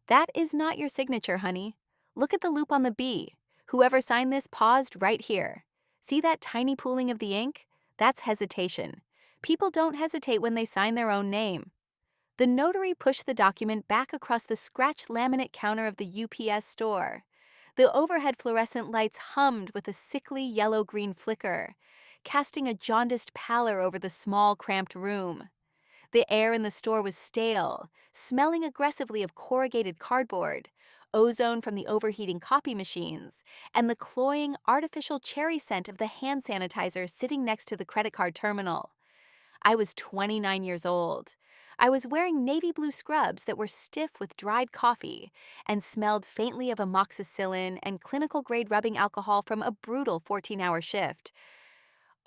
That is not your signature, honey. Look at the loop on the B. Whoever signed this paused right here. See that tiny pooling of the ink? That's hesitation. People don't hesitate when they sign their own name. The notary pushed the document back across the scratched laminate counter of the UPS store. The overhead fluorescent lights hummed with a sickly yellow-green flicker, casting a jaundiced pallor over the small, cramped room. The air in the store was stale, smelling aggressively of corrugated cardboard, ozone from the overheating copy machines, and the cloying, artificial cherry scent of the hand sanitizer sitting next to the credit card terminal. I was 29 years old. I was wearing navy blue scrubs that were stiff with dried coffee and smelled faintly of amoxicillin and clinical-grade rubbing alcohol from a brutal 14-hour shift.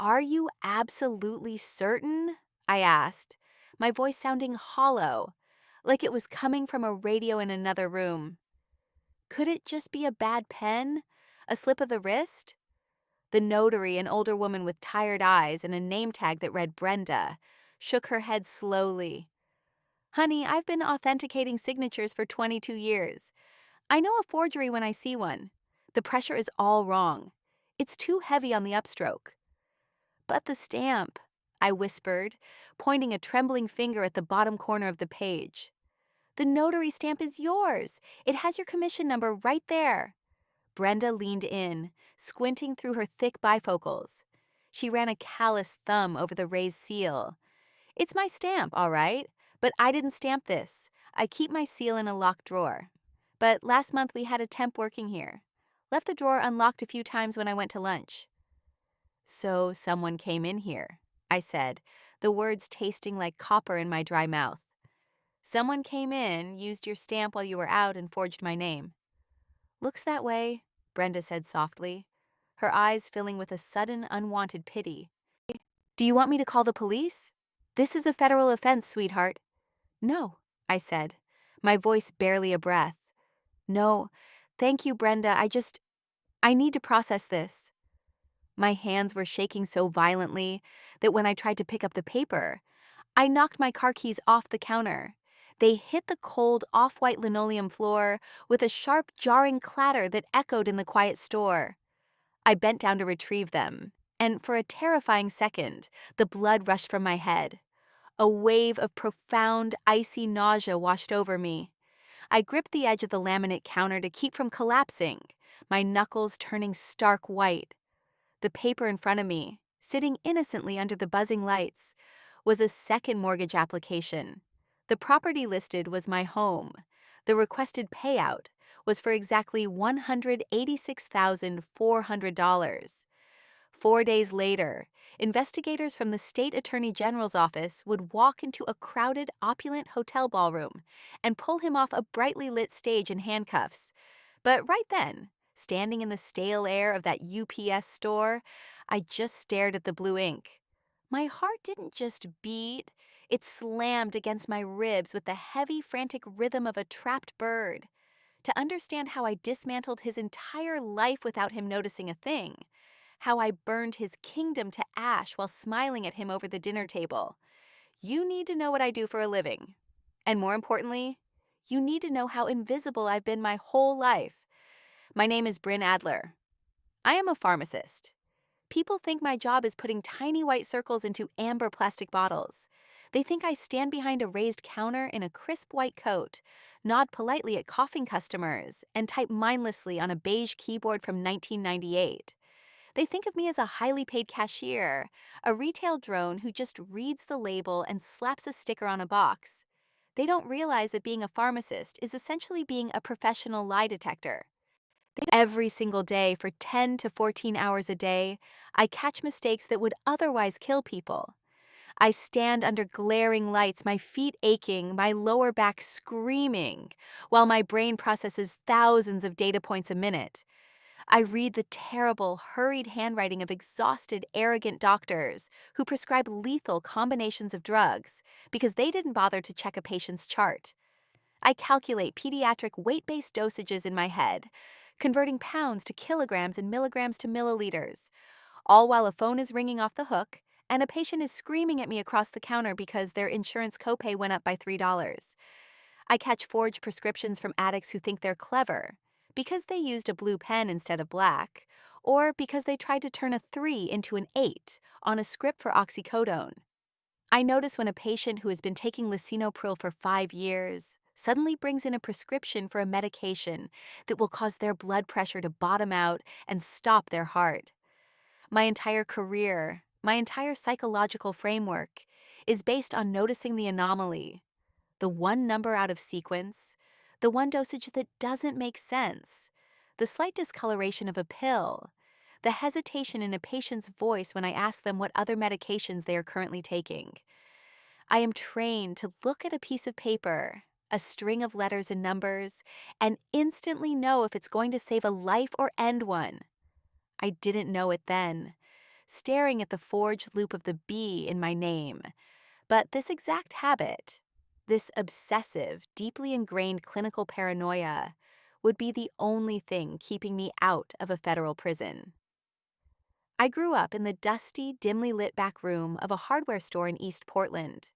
"Are you absolutely certain?" I asked, my voice sounding hollow, like it was coming from a radio in another room. Could it just be a bad pen? A slip of the wrist? The notary, an older woman with tired eyes and a name tag that read Brenda, shook her head slowly. "Honey, I've been authenticating signatures for 22 years. I know a forgery when I see one. The pressure is all wrong. It's too heavy on the upstroke." "But the stamp," I whispered, pointing a trembling finger at the bottom corner of the page. "The notary stamp is yours. It has your commission number right there." Brenda leaned in, squinting through her thick bifocals. She ran a callous thumb over the raised seal. "It's my stamp, all right, but I didn't stamp this. I keep my seal in a locked drawer. But last month we had a temp working here. Left the drawer unlocked a few times when I went to lunch." "So someone came in here," I said, the words tasting like copper in my dry mouth. "Someone came in, used your stamp while you were out, and forged my name." "Looks that way," Brenda said softly, her eyes filling with a sudden, unwanted pity. "Do you want me to call the police? This is a federal offense, sweetheart." "No," I said, my voice barely a breath. "No, thank you, Brenda. I need to process this." My hands were shaking so violently that when I tried to pick up the paper, I knocked my car keys off the counter. They hit the cold, off-white linoleum floor with a sharp, jarring clatter that echoed in the quiet store. I bent down to retrieve them, and for a terrifying second, the blood rushed from my head. A wave of profound, icy nausea washed over me. I gripped the edge of the laminate counter to keep from collapsing, my knuckles turning stark white. The paper in front of me, sitting innocently under the buzzing lights, was a second mortgage application. The property listed was my home. The requested payout was for exactly $186,400. 4 days later, investigators from the state attorney general's office would walk into a crowded, opulent hotel ballroom and pull him off a brightly lit stage in handcuffs. But right then, standing in the stale air of that UPS store, I just stared at the blue ink. My heart didn't just beat, it slammed against my ribs with the heavy, frantic rhythm of a trapped bird. To understand how I dismantled his entire life without him noticing a thing, how I burned his kingdom to ash while smiling at him over the dinner table, you need to know what I do for a living. And more importantly, you need to know how invisible I've been my whole life. My name is Bryn Adler. I am a pharmacist. People think my job is putting tiny white circles into amber plastic bottles. They think I stand behind a raised counter in a crisp white coat, nod politely at coughing customers, and type mindlessly on a beige keyboard from 1998. They think of me as a highly paid cashier, a retail drone who just reads the label and slaps a sticker on a box. They don't realize that being a pharmacist is essentially being a professional lie detector. Every single day for 10 to 14 hours a day, I catch mistakes that would otherwise kill people. I stand under glaring lights, my feet aching, my lower back screaming, while my brain processes thousands of data points a minute. I read the terrible, hurried handwriting of exhausted, arrogant doctors who prescribe lethal combinations of drugs because they didn't bother to check a patient's chart. I calculate pediatric weight-based dosages in my head, converting pounds to kilograms and milligrams to milliliters, all while a phone is ringing off the hook and a patient is screaming at me across the counter because their insurance copay went up by $3. I catch forged prescriptions from addicts who think they're clever because they used a blue pen instead of black, or because they tried to turn a 3 into an 8 on a script for oxycodone. I notice when a patient who has been taking lisinopril for 5 years suddenly brings in a prescription for a medication that will cause their blood pressure to bottom out and stop their heart. My entire career, my entire psychological framework is based on noticing the anomaly, the one number out of sequence, the one dosage that doesn't make sense, the slight discoloration of a pill, the hesitation in a patient's voice when I ask them what other medications they are currently taking. I am trained to look at a piece of paper, a string of letters and numbers, and instantly know if it's going to save a life or end one. I didn't know it then, staring at the forged loop of the B in my name. But this exact habit, this obsessive, deeply ingrained clinical paranoia, would be the only thing keeping me out of a federal prison. I grew up in the dusty, dimly lit back room of a hardware store in East Portland.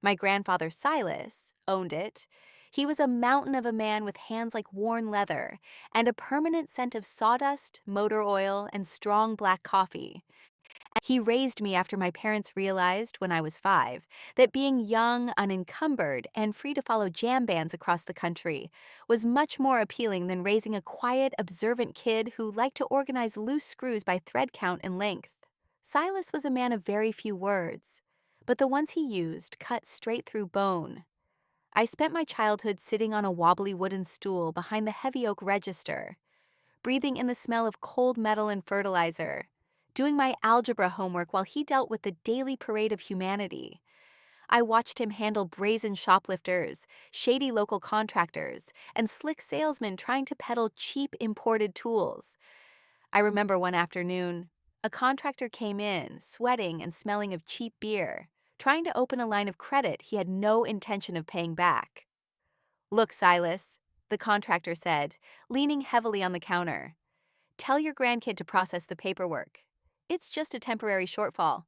My grandfather Silas owned it. He was a mountain of a man with hands like worn leather and a permanent scent of sawdust, motor oil, and strong black coffee. He raised me after my parents realized, when I was 5, that being young, unencumbered, and free to follow jam bands across the country was much more appealing than raising a quiet, observant kid who liked to organize loose screws by thread count and length. Silas was a man of very few words, but the ones he used cut straight through bone. I spent my childhood sitting on a wobbly wooden stool behind the heavy oak register, breathing in the smell of cold metal and fertilizer, doing my algebra homework while he dealt with the daily parade of humanity. I watched him handle brazen shoplifters, shady local contractors, and slick salesmen trying to peddle cheap imported tools. I remember one afternoon, a contractor came in, sweating and smelling of cheap beer, trying to open a line of credit he had no intention of paying back. "Look, Silas," the contractor said, leaning heavily on the counter. "Tell your grandkid to process the paperwork. It's just a temporary shortfall.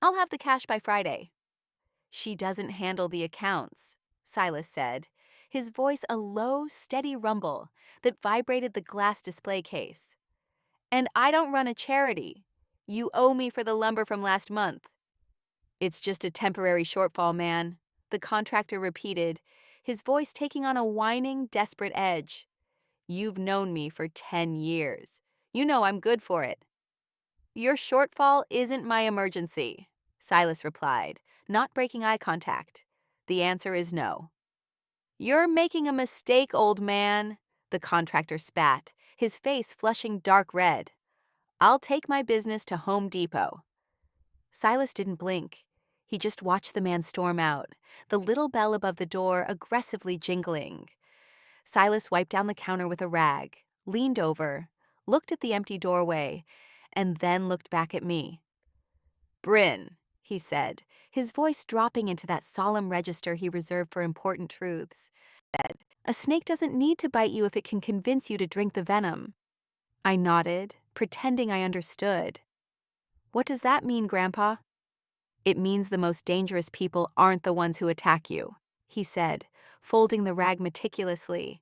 I'll have the cash by Friday." "She doesn't handle the accounts," Silas said, his voice a low, steady rumble that vibrated the glass display case. "And I don't run a charity. You owe me for the lumber from last month." "It's just a temporary shortfall, man," the contractor repeated, his voice taking on a whining, desperate edge. "You've known me for 10 years. You know I'm good for it." "Your shortfall isn't my emergency," Silas replied, not breaking eye contact. "The answer is no." "You're making a mistake, old man," the contractor spat, his face flushing dark red. "I'll take my business to Home Depot." Silas didn't blink. He just watched the man storm out, the little bell above the door aggressively jingling. Silas wiped down the counter with a rag, leaned over, looked at the empty doorway, and then looked back at me. "Bryn," he said, his voice dropping into that solemn register he reserved for important truths. "A snake doesn't need to bite you if it can convince you to drink the venom." I nodded, pretending I understood. "What does that mean, Grandpa?" "It means the most dangerous people aren't the ones who attack you," he said, folding the rag meticulously.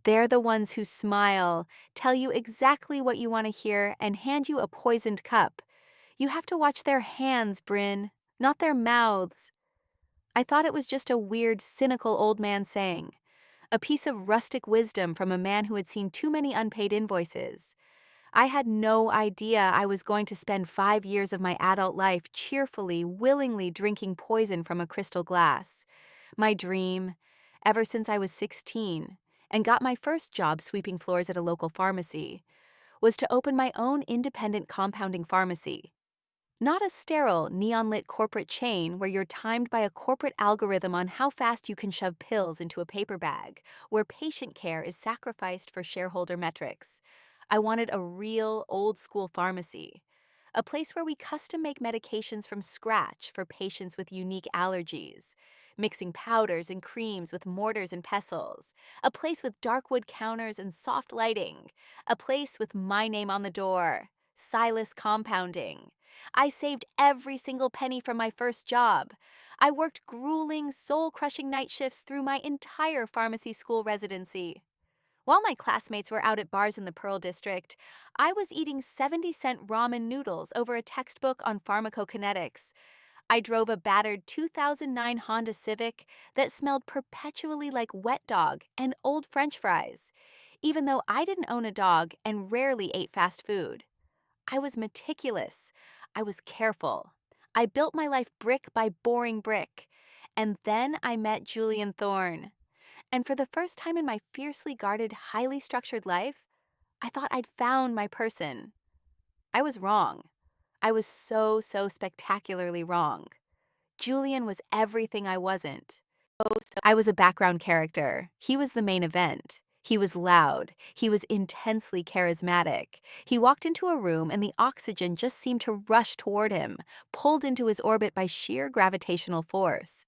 "They're the ones who smile, tell you exactly what you want to hear, and hand you a poisoned cup. You have to watch their hands, Bryn, not their mouths." I thought it was just a weird, cynical old man saying, a piece of rustic wisdom from a man who had seen too many unpaid invoices. I had no idea I was going to spend 5 years of my adult life cheerfully, willingly drinking poison from a crystal glass. My dream, ever since I was 16, and got my first job sweeping floors at a local pharmacy, was to open my own independent compounding pharmacy. Not a sterile, neon-lit corporate chain where you're timed by a corporate algorithm on how fast you can shove pills into a paper bag, where patient care is sacrificed for shareholder metrics. I wanted a real, old-school pharmacy, a place where we custom-make medications from scratch for patients with unique allergies, mixing powders and creams with mortars and pestles, a place with dark wood counters and soft lighting, a place with my name on the door, Silas Compounding. I saved every single penny from my first job. I worked grueling, soul-crushing night shifts through my entire pharmacy school residency. While my classmates were out at bars in the Pearl District, I was eating 70-cent ramen noodles over a textbook on pharmacokinetics. I drove a battered 2009 Honda Civic that smelled perpetually like wet dog and old French fries, even though I didn't own a dog and rarely ate fast food. I was meticulous. I was careful. I built my life brick by boring brick. And then I met Julian Thorne. And for the first time in my fiercely guarded, highly structured life, I thought I'd found my person. I was wrong. I was so spectacularly wrong. Julian was everything I wasn't. I was a background character. He was the main event. He was loud. He was intensely charismatic. He walked into a room and the oxygen just seemed to rush toward him, pulled into his orbit by sheer gravitational force.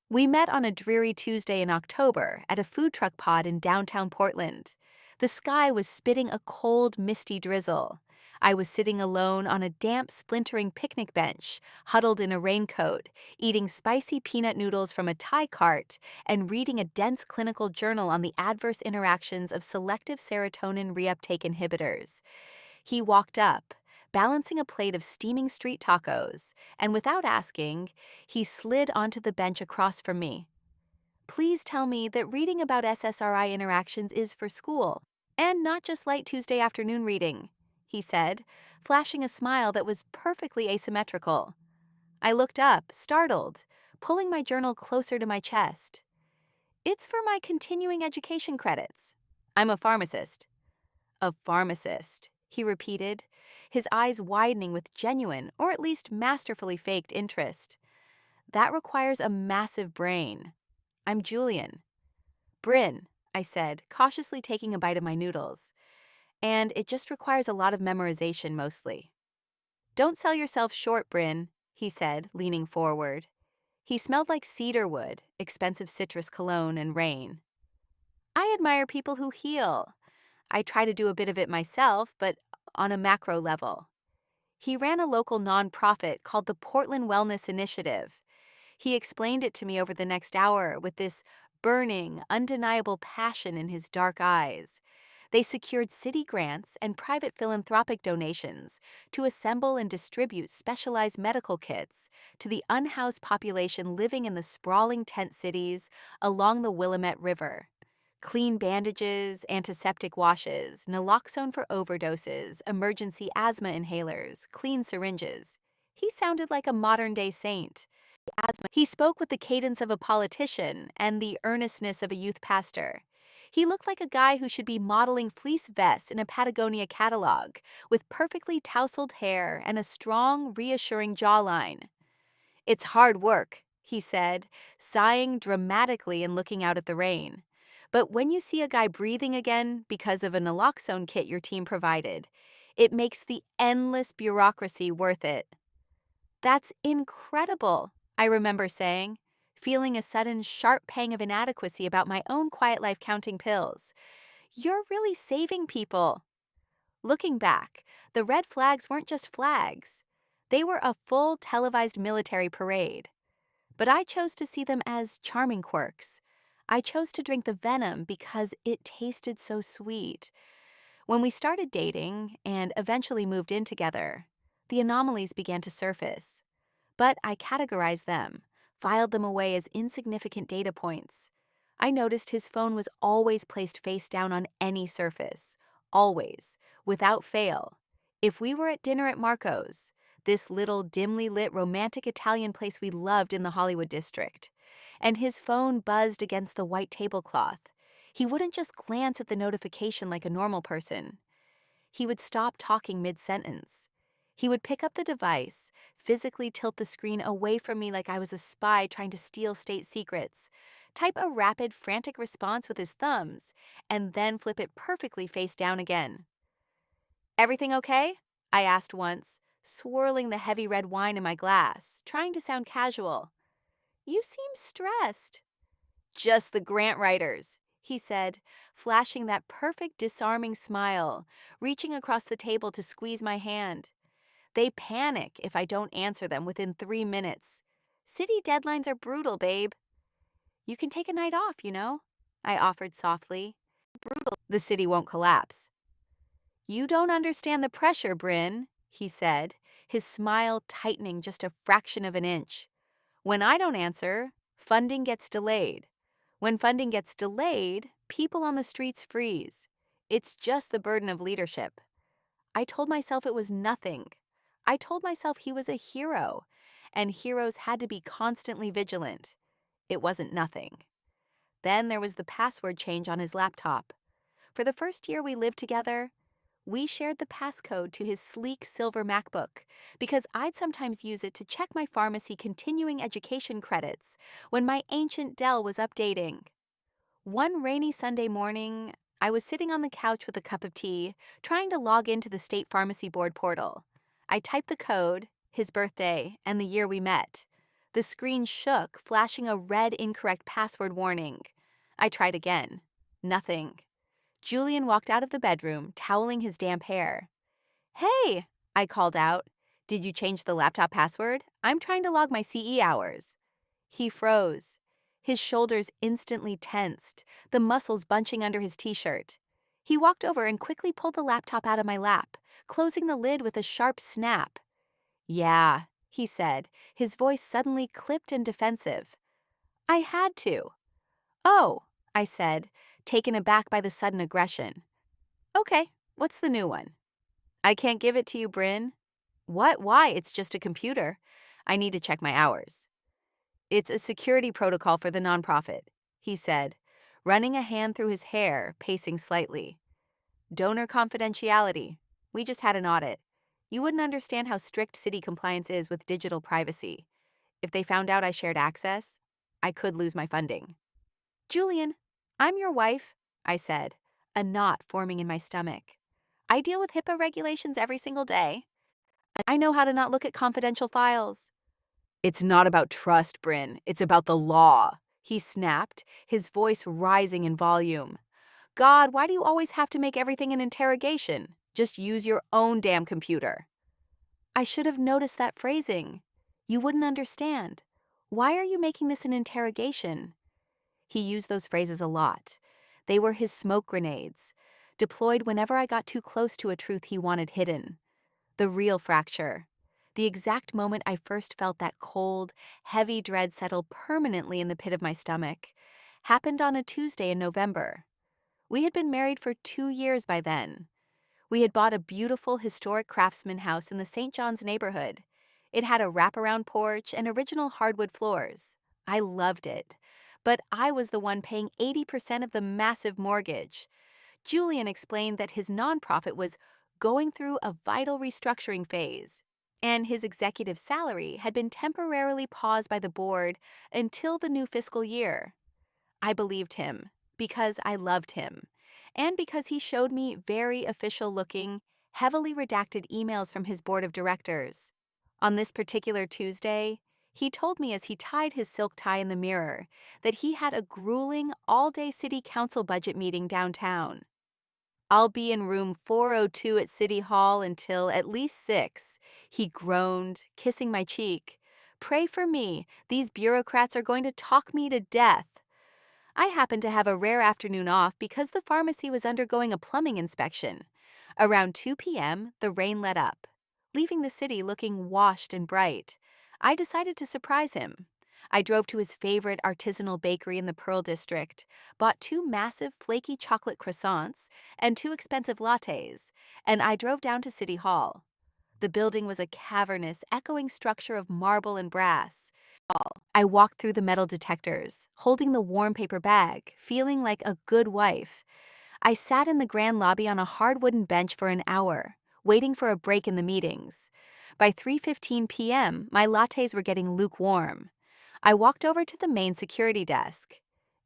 We met on a dreary Tuesday in October at a food truck pod in downtown Portland. The sky was spitting a cold, misty drizzle. I was sitting alone on a damp, splintering picnic bench, huddled in a raincoat, eating spicy peanut noodles from a Thai cart, and reading a dense clinical journal on the adverse interactions of selective serotonin reuptake inhibitors. He walked up, balancing a plate of steaming street tacos, and without asking, he slid onto the bench across from me. Please tell me that reading about SSRI interactions is for school, and not just light Tuesday afternoon reading, he said, flashing a smile that was perfectly asymmetrical. I looked up, startled, pulling my journal closer to my chest. It's for my continuing education credits. I'm a pharmacist. A pharmacist, he repeated, his eyes widening with genuine, or at least masterfully faked interest. That requires a massive brain. I'm Julian. Bryn, I said, cautiously taking a bite of my noodles. And it just requires a lot of memorization, mostly. Don't sell yourself short, Bryn, he said, leaning forward. He smelled like cedar wood, expensive citrus cologne, and rain. I admire people who heal. I try to do a bit of it myself, but on a macro level. He ran a local nonprofit called the Portland Wellness Initiative. He explained it to me over the next hour with this burning, undeniable passion in his dark eyes. They secured city grants and private philanthropic donations to assemble and distribute specialized medical kits to the unhoused population living in the sprawling tent cities along the Willamette River. Clean bandages, antiseptic washes, naloxone for overdoses, emergency asthma inhalers, clean syringes. He sounded like a modern-day saint. He spoke with the cadence of a politician and the earnestness of a youth pastor. He looked like a guy who should be modeling fleece vests in a Patagonia catalog, with perfectly tousled hair and a strong, reassuring jawline. It's hard work, he said, sighing dramatically and looking out at the rain. But when you see a guy breathing again because of a naloxone kit your team provided, it makes the endless bureaucracy worth it. That's incredible, I remember saying, feeling a sudden sharp pang of inadequacy about my own quiet life counting pills. You're really saving people. Looking back, the red flags weren't just flags. They were a full televised military parade. But I chose to see them as charming quirks. I chose to drink the venom because it tasted so sweet. When we started dating and eventually moved in together, the anomalies began to surface. But I categorized them, filed them away as insignificant data points. I noticed his phone was always placed face down on any surface. Always, without fail. If we were at dinner at Marco's, this little dimly lit romantic Italian place we loved in the Hollywood district, and his phone buzzed against the white tablecloth, he wouldn't just glance at the notification like a normal person. He would stop talking mid-sentence. He would pick up the device, physically tilt the screen away from me like I was a spy trying to steal state secrets, type a rapid, frantic response with his thumbs, and then flip it perfectly face down again. Everything okay? I asked once, swirling the heavy red wine in my glass, trying to sound casual. You seem stressed. Just the grant writers, he said, flashing that perfect disarming smile, reaching across the table to squeeze my hand. They panic if I don't answer them within 3 minutes. City deadlines are brutal, babe. You can take a night off, I offered softly. Brutal. The city won't collapse. You don't understand the pressure, Bryn, he said, his smile tightening just a fraction of an inch. When I don't answer, funding gets delayed. When funding gets delayed, people on the streets freeze. It's just the burden of leadership. I told myself it was nothing. I told myself he was a hero, and heroes had to be constantly vigilant. It wasn't nothing. Then there was the password change on his laptop. For the first year we lived together, we shared the passcode to his sleek silver MacBook because I'd sometimes use it to check my pharmacy continuing education credits when my ancient Dell was updating. One rainy Sunday morning, I was sitting on the couch with a cup of tea, trying to log into the state pharmacy board portal. I typed the code, his birthday, and the year we met. The screen shook, flashing a red incorrect password warning. I tried again. Nothing. Julian walked out of the bedroom, toweling his damp hair. "Hey," I called out. "Did you change the laptop password? I'm trying to log my CE hours." He froze. His shoulders instantly tensed, the muscles bunching under his t-shirt. He walked over and quickly pulled the laptop out of my lap, closing the lid with a sharp snap. "Yeah," he said, his voice suddenly clipped and defensive. "I had to." "Oh," I said, taken aback by the sudden aggression. "Okay, what's the new one?" "I can't give it to you, Bryn." "What? Why? It's just a computer. I need to check my hours." "It's a security protocol for the nonprofit," he said, running a hand through his hair, pacing slightly. "Donor confidentiality. We just had an audit. You wouldn't understand how strict city compliance is with digital privacy. If they found out I shared access, I could lose my funding." "Julian, I'm your wife," I said, a knot forming in my stomach. "I deal with HIPAA regulations every single day. I know how to not look at confidential files." "It's not about trust, Bryn. It's about the law," he snapped, his voice rising in volume. "God, why do you always have to make everything an interrogation? Just use your own damn computer." I should have noticed that phrasing. "You wouldn't understand. Why are you making this an interrogation?" He used those phrases a lot. They were his smoke grenades, deployed whenever I got too close to a truth he wanted hidden. The real fracture. The exact moment I first felt that cold, heavy dread settle permanently in the pit of my stomach happened on a Tuesday in November. We had been married for 2 years by then. We had bought a beautiful historic craftsman house in the St. John's neighborhood. It had a wraparound porch and original hardwood floors. I loved it. But I was the one paying 80% of the massive mortgage. Julian explained that his nonprofit was going through a vital restructuring phase, and his executive salary had been temporarily paused by the board until the new fiscal year. I believed him because I loved him, and because he showed me very official-looking, heavily redacted emails from his board of directors. On this particular Tuesday, he told me as he tied his silk tie in the mirror that he had a grueling all-day city council budget meeting downtown. "I'll be in room 402 at City Hall until at least 6, he groaned, kissing my cheek. "Pray for me. These bureaucrats are going to talk me to death." I happened to have a rare afternoon off because the pharmacy was undergoing a plumbing inspection. Around 2 p.m., the rain let up, leaving the city looking washed and bright. I decided to surprise him. I drove to his favorite artisanal bakery in the Pearl District, bought 2 massive flaky chocolate croissants and 2 expensive lattes, and I drove down to City Hall. The building was a cavernous, echoing structure of marble and brass. I walked through the metal detectors, holding the warm paper bag, feeling like a good wife. I sat in the grand lobby on a hard wooden bench for an hour, waiting for a break in the meetings. By 3:15 p.m., my lattes were getting lukewarm. I walked over to the main security desk.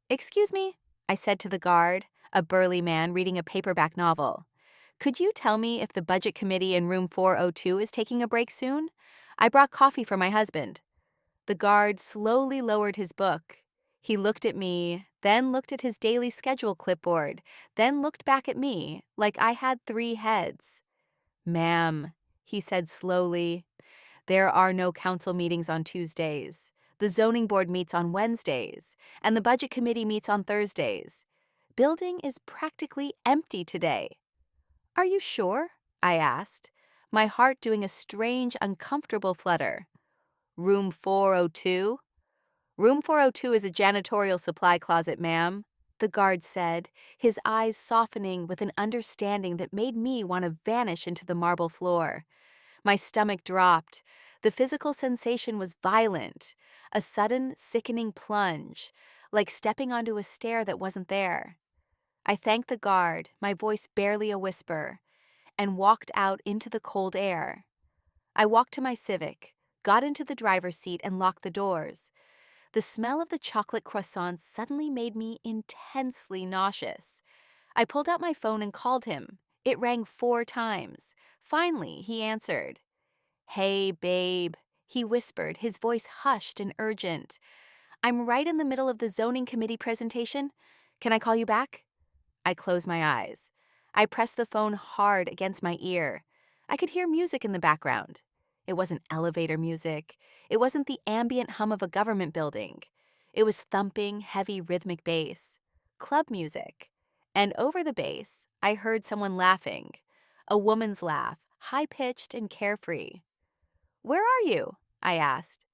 "Excuse me," I said to the guard, a burly man reading a paperback novel. "Could you tell me if the budget committee in room 402 is taking a break soon? I brought coffee for my husband." The guard slowly lowered his book. He looked at me, then looked at his daily schedule clipboard, then looked back at me like I had 3 heads. "Ma'am," he said slowly. There are no council meetings on Tuesdays. The zoning board meets on Wednesdays, and the budget committee meets on Thursdays. Building is practically empty today. Are you sure? I asked, my heart doing a strange, uncomfortable flutter. Room 402? Room 402 is a janitorial supply closet, ma'am, the guard said, his eyes softening with an understanding that made me want to vanish into the marble floor. My stomach dropped. The physical sensation was violent, a sudden, sickening plunge, like stepping onto a stair that wasn't there. I thanked the guard, my voice barely a whisper, and walked out into the cold air. I walked to my Civic, got into the driver's seat, and locked the doors. The smell of the chocolate croissants suddenly made me intensely nauseous. I pulled out my phone and called him. It rang 4 times. Finally, he answered. Hey, babe, he whispered, his voice hushed and urgent. I'm right in the middle of the zoning committee presentation. Can I call you back? I closed my eyes. I pressed the phone hard against my ear. I could hear music in the background. It wasn't elevator music. It wasn't the ambient hum of a government building. It was thumping, heavy rhythmic bass. Club music. And over the bass, I heard someone laughing. A woman's laugh, high-pitched and carefree. Where are you? I asked.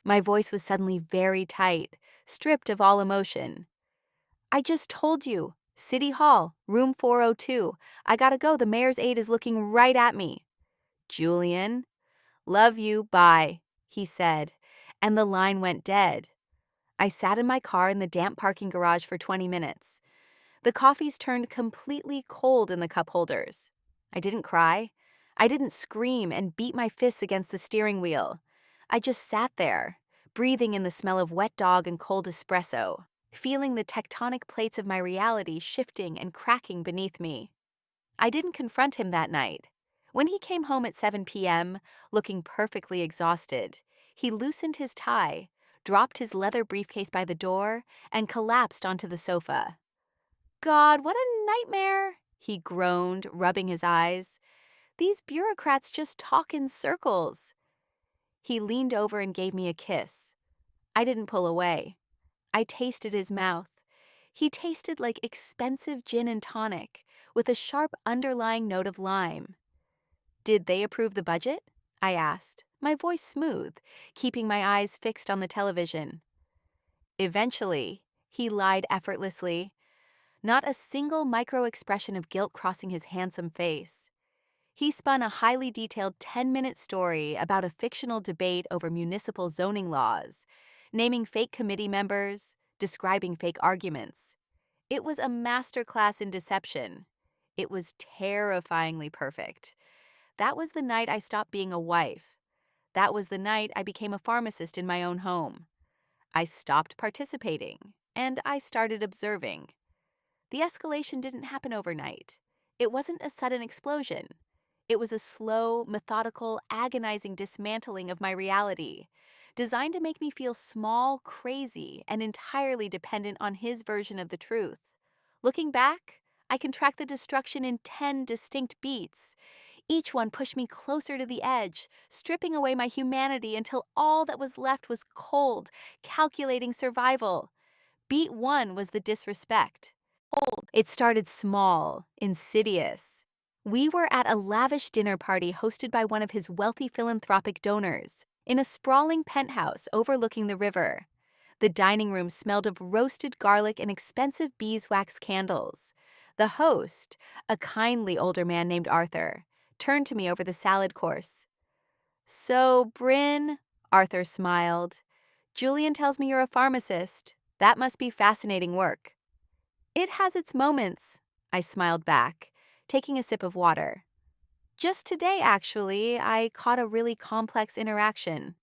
My voice was suddenly very tight, stripped of all emotion. I just told you. City Hall, room 402. I gotta go. The mayor's aide is looking right at me. Julian, love you, bye, he said, and the line went dead. I sat in my car in the damp parking garage for 20 minutes. The coffees turned completely cold in the cup holders. I didn't cry. I didn't scream and beat my fists against the steering wheel. I just sat there, breathing in the smell of wet dog and cold espresso, feeling the tectonic plates of my reality shifting and cracking beneath me. I didn't confront him that night. When he came home at 7 p.m., looking perfectly exhausted, he loosened his tie, dropped his leather briefcase by the door, and collapsed onto the sofa. God, what a nightmare, he groaned, rubbing his eyes. These bureaucrats just talk in circles. He leaned over and gave me a kiss. I didn't pull away. I tasted his mouth. He tasted like expensive gin and tonic, with a sharp underlying note of lime. Did they approve the budget? I asked, my voice smooth, keeping my eyes fixed on the television. Eventually, he lied effortlessly. Not a single micro-expression of guilt crossing his handsome face. He spun a highly detailed 10-minute story about a fictional debate over municipal zoning laws, naming fake committee members, describing fake arguments. It was a masterclass in deception. It was terrifyingly perfect. That was the night I stopped being a wife. That was the night I became a pharmacist in my own home. I stopped participating, and I started observing. The escalation didn't happen overnight. It wasn't a sudden explosion. It was a slow, methodical, agonizing dismantling of my reality, designed to make me feel small, crazy, and entirely dependent on his version of the truth. Looking back, I can track the destruction in 10 distinct beats. Each one pushed me closer to the edge, stripping away my humanity until all that was left was cold, calculating survival. Beat 1 was the disrespect. It started small, insidious. We were at a lavish dinner party hosted by one of his wealthy philanthropic donors, in a sprawling penthouse overlooking the river. The dining room smelled of roasted garlic and expensive beeswax candles. The host, a kindly older man named Arthur, turned to me over the salad course. So, Bryn, Arthur smiled. Julian tells me you're a pharmacist. That must be fascinating work. It has its moments, I smiled back, taking a sip of water. Just today, actually, I caught a really complex interaction.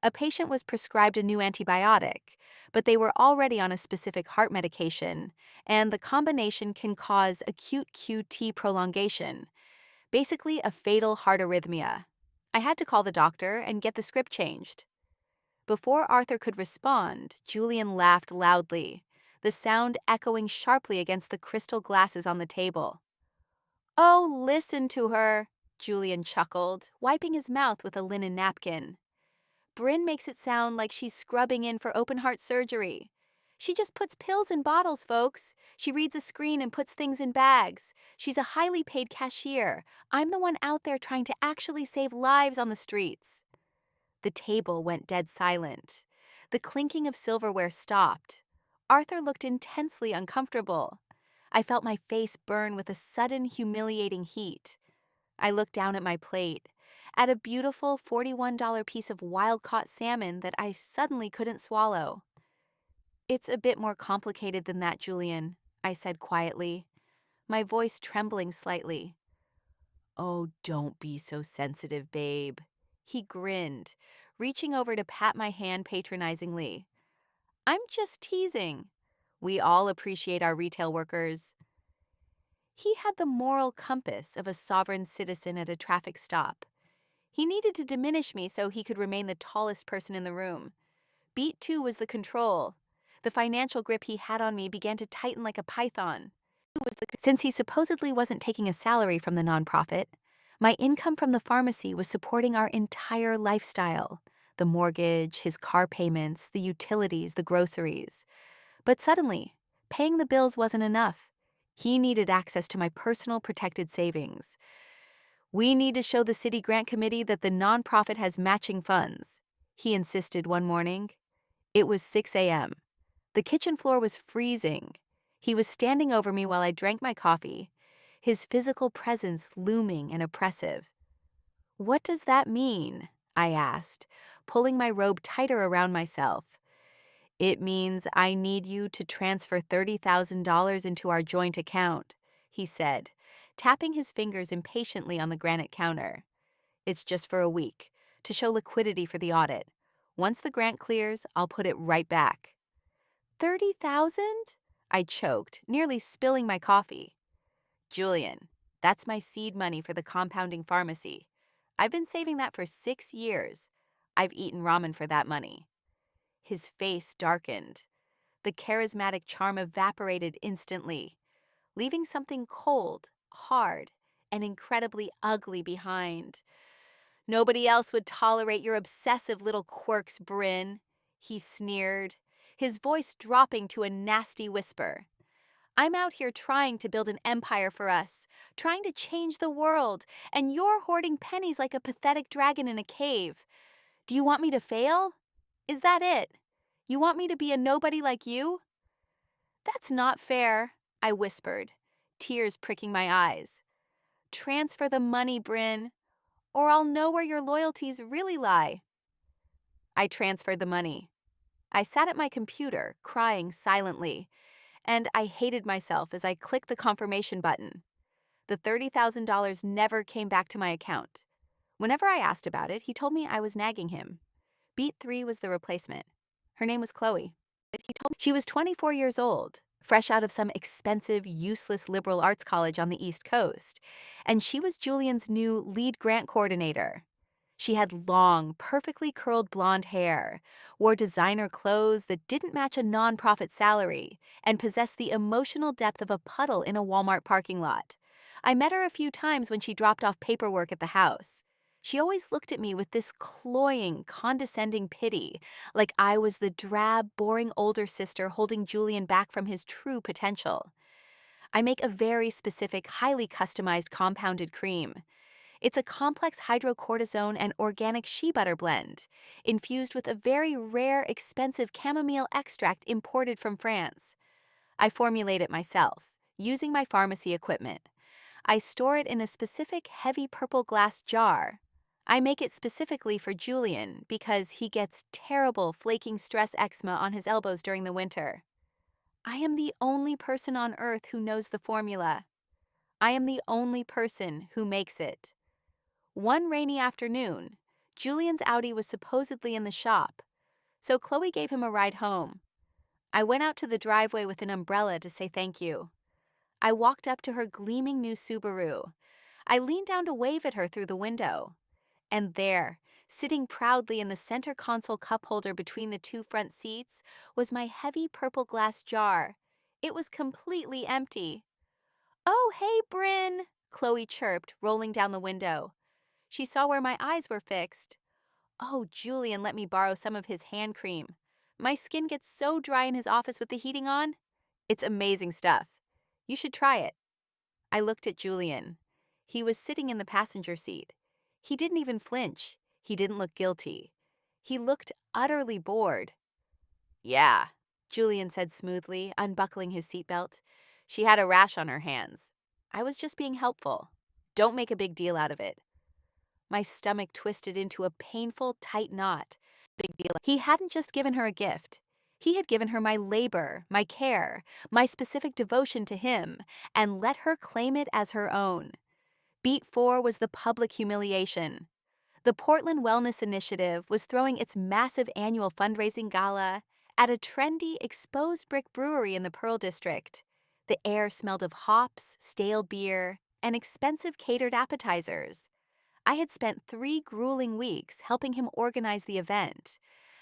A patient was prescribed a new antibiotic, but they were already on a specific heart medication, and the combination can cause acute QT prolongation, basically a fatal heart arrhythmia. I had to call the doctor and get the script changed. Before Arthur could respond, Julian laughed loudly, the sound echoing sharply against the crystal glasses on the table. Oh, listen to her, Julian chuckled, wiping his mouth with a linen napkin. Bryn makes it sound like she's scrubbing in for open-heart surgery. She just puts pills in bottles, folks. She reads a screen and puts things in bags. She's a highly paid cashier. I'm the one out there trying to actually save lives on the streets. The table went dead silent. The clinking of silverware stopped. Arthur looked intensely uncomfortable. I felt my face burn with a sudden, humiliating heat. I looked down at my plate, at a beautiful $41 piece of wild-caught salmon that I suddenly couldn't swallow. "It's a bit more complicated than that, Julian," I said quietly, my voice trembling slightly. "Oh, don't be so sensitive, babe." He grinned, reaching over to pat my hand patronizingly. "I'm just teasing. We all appreciate our retail workers." He had the moral compass of a sovereign citizen at a traffic stop. He needed to diminish me so he could remain the tallest person in the room. Beat 2 was the control. The financial grip he had on me began to tighten like a python. Since he supposedly wasn't taking a salary from the nonprofit, my income from the pharmacy was supporting our entire lifestyle: the mortgage, his car payments, the utilities, the groceries. But suddenly, paying the bills wasn't enough. He needed access to my personal protected savings. "We need to show the city grant committee that the nonprofit has matching funds," he insisted one morning. It was 6 a.m. The kitchen floor was freezing. He was standing over me while I drank my coffee, his physical presence looming and oppressive. "What does that mean?" I asked, pulling my robe tighter around myself. "It means I need you to transfer $30,000 into our joint account," he said, tapping his fingers impatiently on the granite counter. "It's just for a week, to show liquidity for the audit. Once the grant clears, I'll put it right back." 30,000? I choked, nearly spilling my coffee. "Julian, that's my seed money for the compounding pharmacy. I've been saving that for 6 years. I've eaten ramen for that money." His face darkened. The charismatic charm evaporated instantly, leaving something cold, hard, and incredibly ugly behind. "Nobody else would tolerate your obsessive little quirks, Bryn," he sneered, his voice dropping to a nasty whisper. "I'm out here trying to build an empire for us, trying to change the world, and you're hoarding pennies like a pathetic dragon in a cave. Do you want me to fail? Is that it? You want me to be a nobody like you?" "That's not fair," I whispered, tears pricking my eyes. "Transfer the money, Bryn, or I'll know where your loyalties really lie." I transferred the money. I sat at my computer, crying silently, and I hated myself as I clicked the confirmation button. The $30,000 never came back to my account. Whenever I asked about it, he told me I was nagging him. Beat 3 was the replacement. Her name was Chloe. He told me she was 24 years old, fresh out of some expensive, useless liberal arts college on the East Coast, and she was Julian's new lead grant coordinator. She had long, perfectly curled blonde hair, wore designer clothes that didn't match a nonprofit salary, and possessed the emotional depth of a puddle in a Walmart parking lot. I met her a few times when she dropped off paperwork at the house. She always looked at me with this cloying, condescending pity, like I was the drab, boring older sister holding Julian back from his true potential. I make a very specific, highly customized compounded cream. It's a complex hydrocortisone and organic shea butter blend, infused with a very rare, expensive chamomile extract imported from France. I formulate it myself, using my pharmacy equipment. I store it in a specific heavy purple glass jar. I make it specifically for Julian because he gets terrible flaking stress eczema on his elbows during the winter. I am the only person on earth who knows the formula. I am the only person who makes it. One rainy afternoon, Julian's Audi was supposedly in the shop, so Chloe gave him a ride home. I went out to the driveway with an umbrella to say thank you. I walked up to her gleaming new Subaru. I leaned down to wave at her through the window. And there, sitting proudly in the center console cup holder between the two front seats, was my heavy purple glass jar. It was completely empty. "Oh, hey, Bryn," Chloe chirped, rolling down the window. She saw where my eyes were fixed. Oh, Julian let me borrow some of his hand cream. My skin gets so dry in his office with the heating on. It's amazing stuff. You should try it. I looked at Julian. He was sitting in the passenger seat. He didn't even flinch. He didn't look guilty. He looked utterly bored. Yeah, Julian said smoothly, unbuckling his seatbelt. She had a rash on her hands. I was just being helpful. Don't make a big deal out of it. My stomach twisted into a painful, tight knot. Big deal. He hadn't just given her a gift. He had given her my labor, my care, my specific devotion to him, and let her claim it as her own. Beat 4 was the public humiliation. The Portland Wellness Initiative was throwing its massive annual fundraising gala at a trendy, exposed brick brewery in the Pearl District. The air smelled of hops, stale beer, and expensive catered appetizers. I had spent 3 grueling weeks helping him organize the event.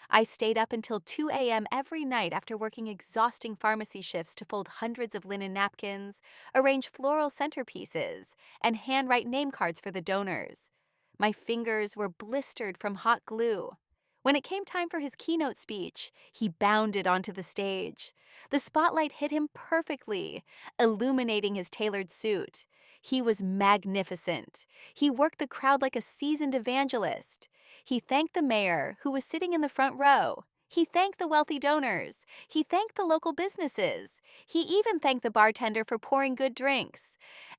I stayed up until 2 a.m. every night after working exhausting pharmacy shifts to fold hundreds of linen napkins, arrange floral centerpieces, and handwrite name cards for the donors. My fingers were blistered from hot glue. When it came time for his keynote speech, he bounded onto the stage. The spotlight hit him perfectly, illuminating his tailored suit. He was magnificent. He worked the crowd like a seasoned evangelist. He thanked the mayor, who was sitting in the front row. He thanked the wealthy donors. He thanked the local businesses. He even thanked the bartender for pouring good drinks.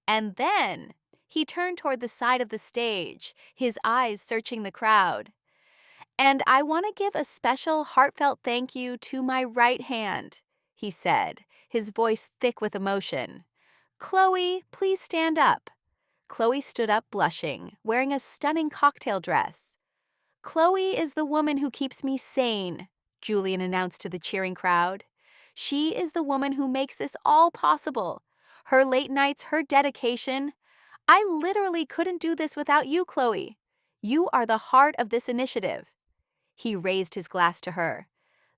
And then he turned toward the side of the stage, his eyes searching the crowd. And I want to give a special heartfelt thank you to my right hand, he said, his voice thick with emotion. Chloe, please stand up. Chloe stood up blushing, wearing a stunning cocktail dress. Chloe is the woman who keeps me sane, Julian announced to the cheering crowd. She is the woman who makes this all possible. Her late nights, her dedication. I literally couldn't do this without you, Chloe. You are the heart of this initiative. He raised his glass to her.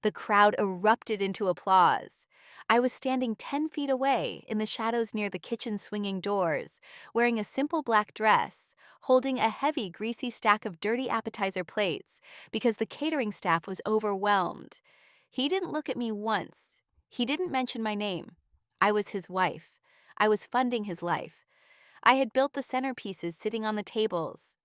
The crowd erupted into applause. I was standing 10 feet away in the shadows near the kitchen swinging doors, wearing a simple black dress, holding a heavy, greasy stack of dirty appetizer plates because the catering staff was overwhelmed. He didn't look at me once. He didn't mention my name. I was his wife. I was funding his life. I had built the centerpieces sitting on the tables.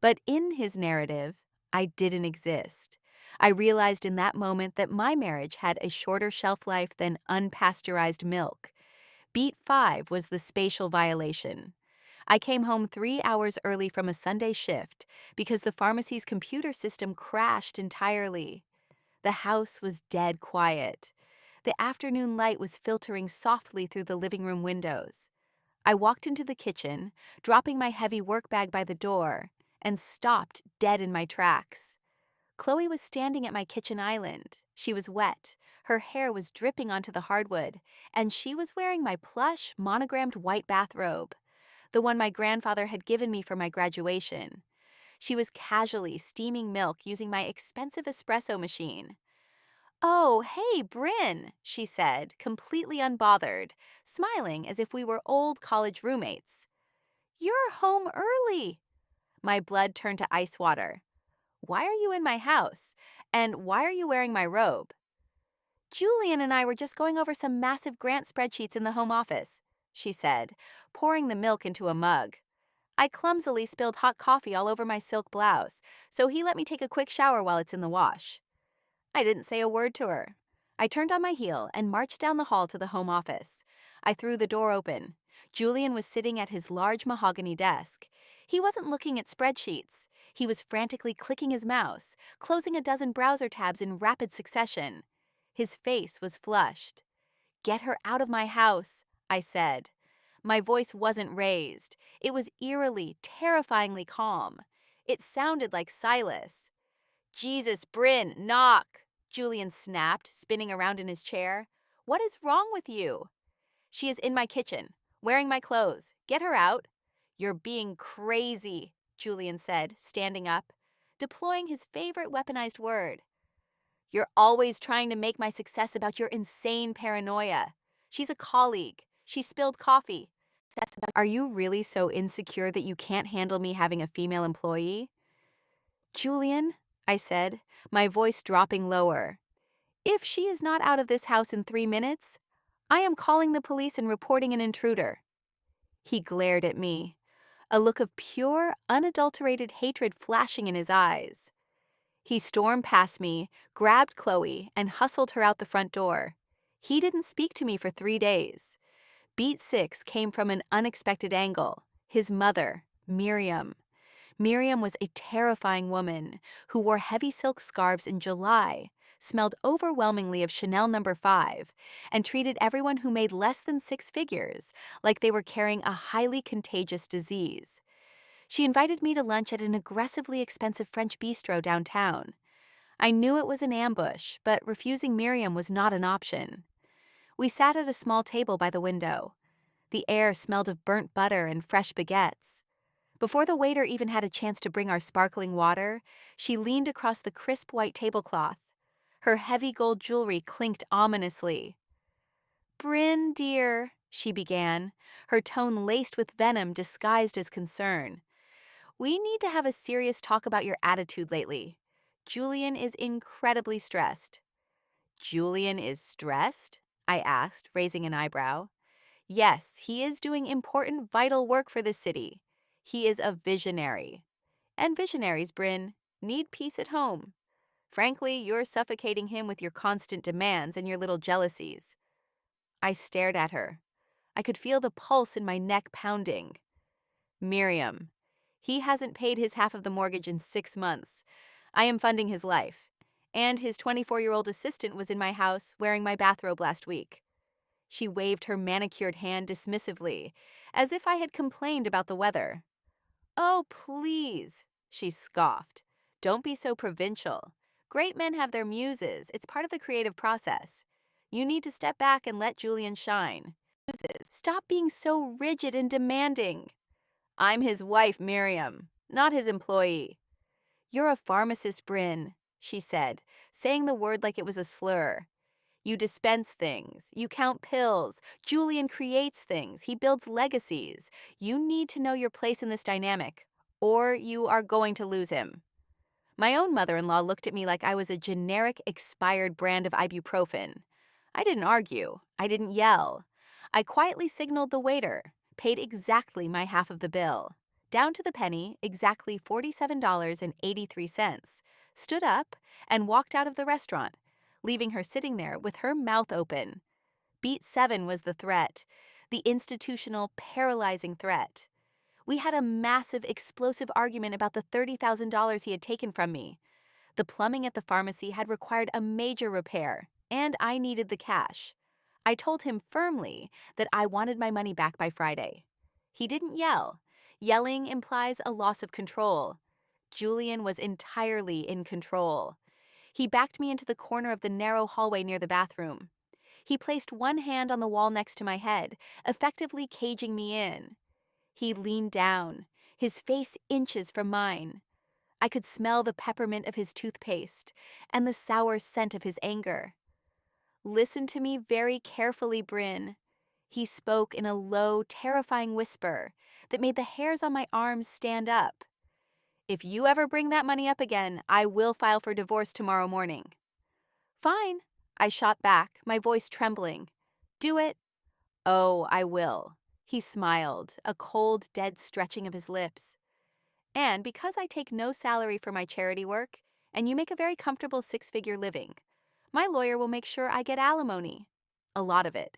But in his narrative, I didn't exist. I realized in that moment that my marriage had a shorter shelf life than unpasteurized milk. Beat 5 was the spatial violation. I came home 3 hours early from a Sunday shift because the pharmacy's computer system crashed entirely. The house was dead quiet. The afternoon light was filtering softly through the living room windows. I walked into the kitchen, dropping my heavy work bag by the door, and stopped dead in my tracks. Chloe was standing at my kitchen island. She was wet, her hair was dripping onto the hardwood, and she was wearing my plush, monogrammed white bathrobe, the one my grandfather had given me for my graduation. She was casually steaming milk using my expensive espresso machine. Oh, hey, Bryn, she said, completely unbothered, smiling as if we were old college roommates. You're home early. My blood turned to ice water. Why are you in my house? And why are you wearing my robe? Julian and I were just going over some massive grant spreadsheets in the home office, she said, pouring the milk into a mug. I clumsily spilled hot coffee all over my silk blouse, so he let me take a quick shower while it's in the wash. I didn't say a word to her. I turned on my heel and marched down the hall to the home office. I threw the door open. Julian was sitting at his large mahogany desk. He wasn't looking at spreadsheets. He was frantically clicking his mouse, closing a dozen browser tabs in rapid succession. His face was flushed. Get her out of my house, I said. My voice wasn't raised. It was eerily, terrifyingly calm. It sounded like Silas. Jesus, Bryn, knock, Julian snapped, spinning around in his chair. What is wrong with you? She is in my kitchen, wearing my clothes. Get her out. You're being crazy, Julian said, standing up, deploying his favorite weaponized word. You're always trying to make my success about your insane paranoia. She's a colleague. She spilled coffee. Are you really so insecure that you can't handle me having a female employee? Julian, I said, my voice dropping lower, if she is not out of this house in 3 minutes, I am calling the police and reporting an intruder. He glared at me, a look of pure, unadulterated hatred flashing in his eyes. He stormed past me, grabbed Chloe, and hustled her out the front door. He didn't speak to me for 3 days. Beat 6 came from an unexpected angle. His mother, Miriam. Miriam was a terrifying woman who wore heavy silk scarves in July, smelled overwhelmingly of Chanel No. 5, and treated everyone who made less than 6 figures like they were carrying a highly contagious disease. She invited me to lunch at an aggressively expensive French bistro downtown. I knew it was an ambush, but refusing Miriam was not an option. We sat at a small table by the window. The air smelled of burnt butter and fresh baguettes. Before the waiter even had a chance to bring our sparkling water, she leaned across the crisp white tablecloth. Her heavy gold jewelry clinked ominously. "Bryn, dear," she began, her tone laced with venom disguised as concern. "We need to have a serious talk about your attitude lately. Julian is incredibly stressed." "Julian is stressed?" I asked, raising an eyebrow. "Yes, he is doing important, vital work for the city. He is a visionary. And visionaries, Bryn, need peace at home. Frankly, you're suffocating him with your constant demands and your little jealousies." I stared at her. I could feel the pulse in my neck pounding. "Miriam, he hasn't paid his half of the mortgage in 6 months. I am funding his life. And his 24-year-old assistant was in my house wearing my bathrobe last week." She waved her manicured hand dismissively, as if I had complained about the weather. "Oh, please," she scoffed. "Don't be so provincial. Great men have their muses. It's part of the creative process. You need to step back and let Julian shine. Stop being so rigid and demanding." "I'm his wife, Miriam, not his employee." "You're a pharmacist, Bryn," she said, saying the word like it was a slur. "You dispense things. You count pills. Julian creates things. He builds legacies. You need to know your place in this dynamic, or you are going to lose him." My own mother-in-law looked at me like I was a generic, expired brand of ibuprofen. I didn't argue. I didn't yell. I quietly signaled the waiter, paid exactly my half of the bill, down to the penny, exactly $47.83, stood up, and walked out of the restaurant, leaving her sitting there with her mouth open. Beat 7 was the threat, the institutional, paralyzing threat. We had a massive, explosive argument about the $30,000 he had taken from me. The plumbing at the pharmacy had required a major repair, and I needed the cash. I told him firmly that I wanted my money back by Friday. He didn't yell. Yelling implies a loss of control. Julian was entirely in control. He backed me into the corner of the narrow hallway near the bathroom. He placed one hand on the wall next to my head, effectively caging me in. He leaned down, his face inches from mine. I could smell the peppermint of his toothpaste and the sour scent of his anger. "Listen to me very carefully, Bryn." He spoke in a low, terrifying whisper that made the hairs on my arms stand up. "If you ever bring that money up again, I will file for divorce tomorrow morning." "Fine," I shot back, my voice trembling. "Do it." "Oh, I will." He smiled, a cold, dead stretching of his lips. "And because I take no salary for my charity work, and you make a very comfortable 6-figure living, my lawyer will make sure I get alimony. A lot of it.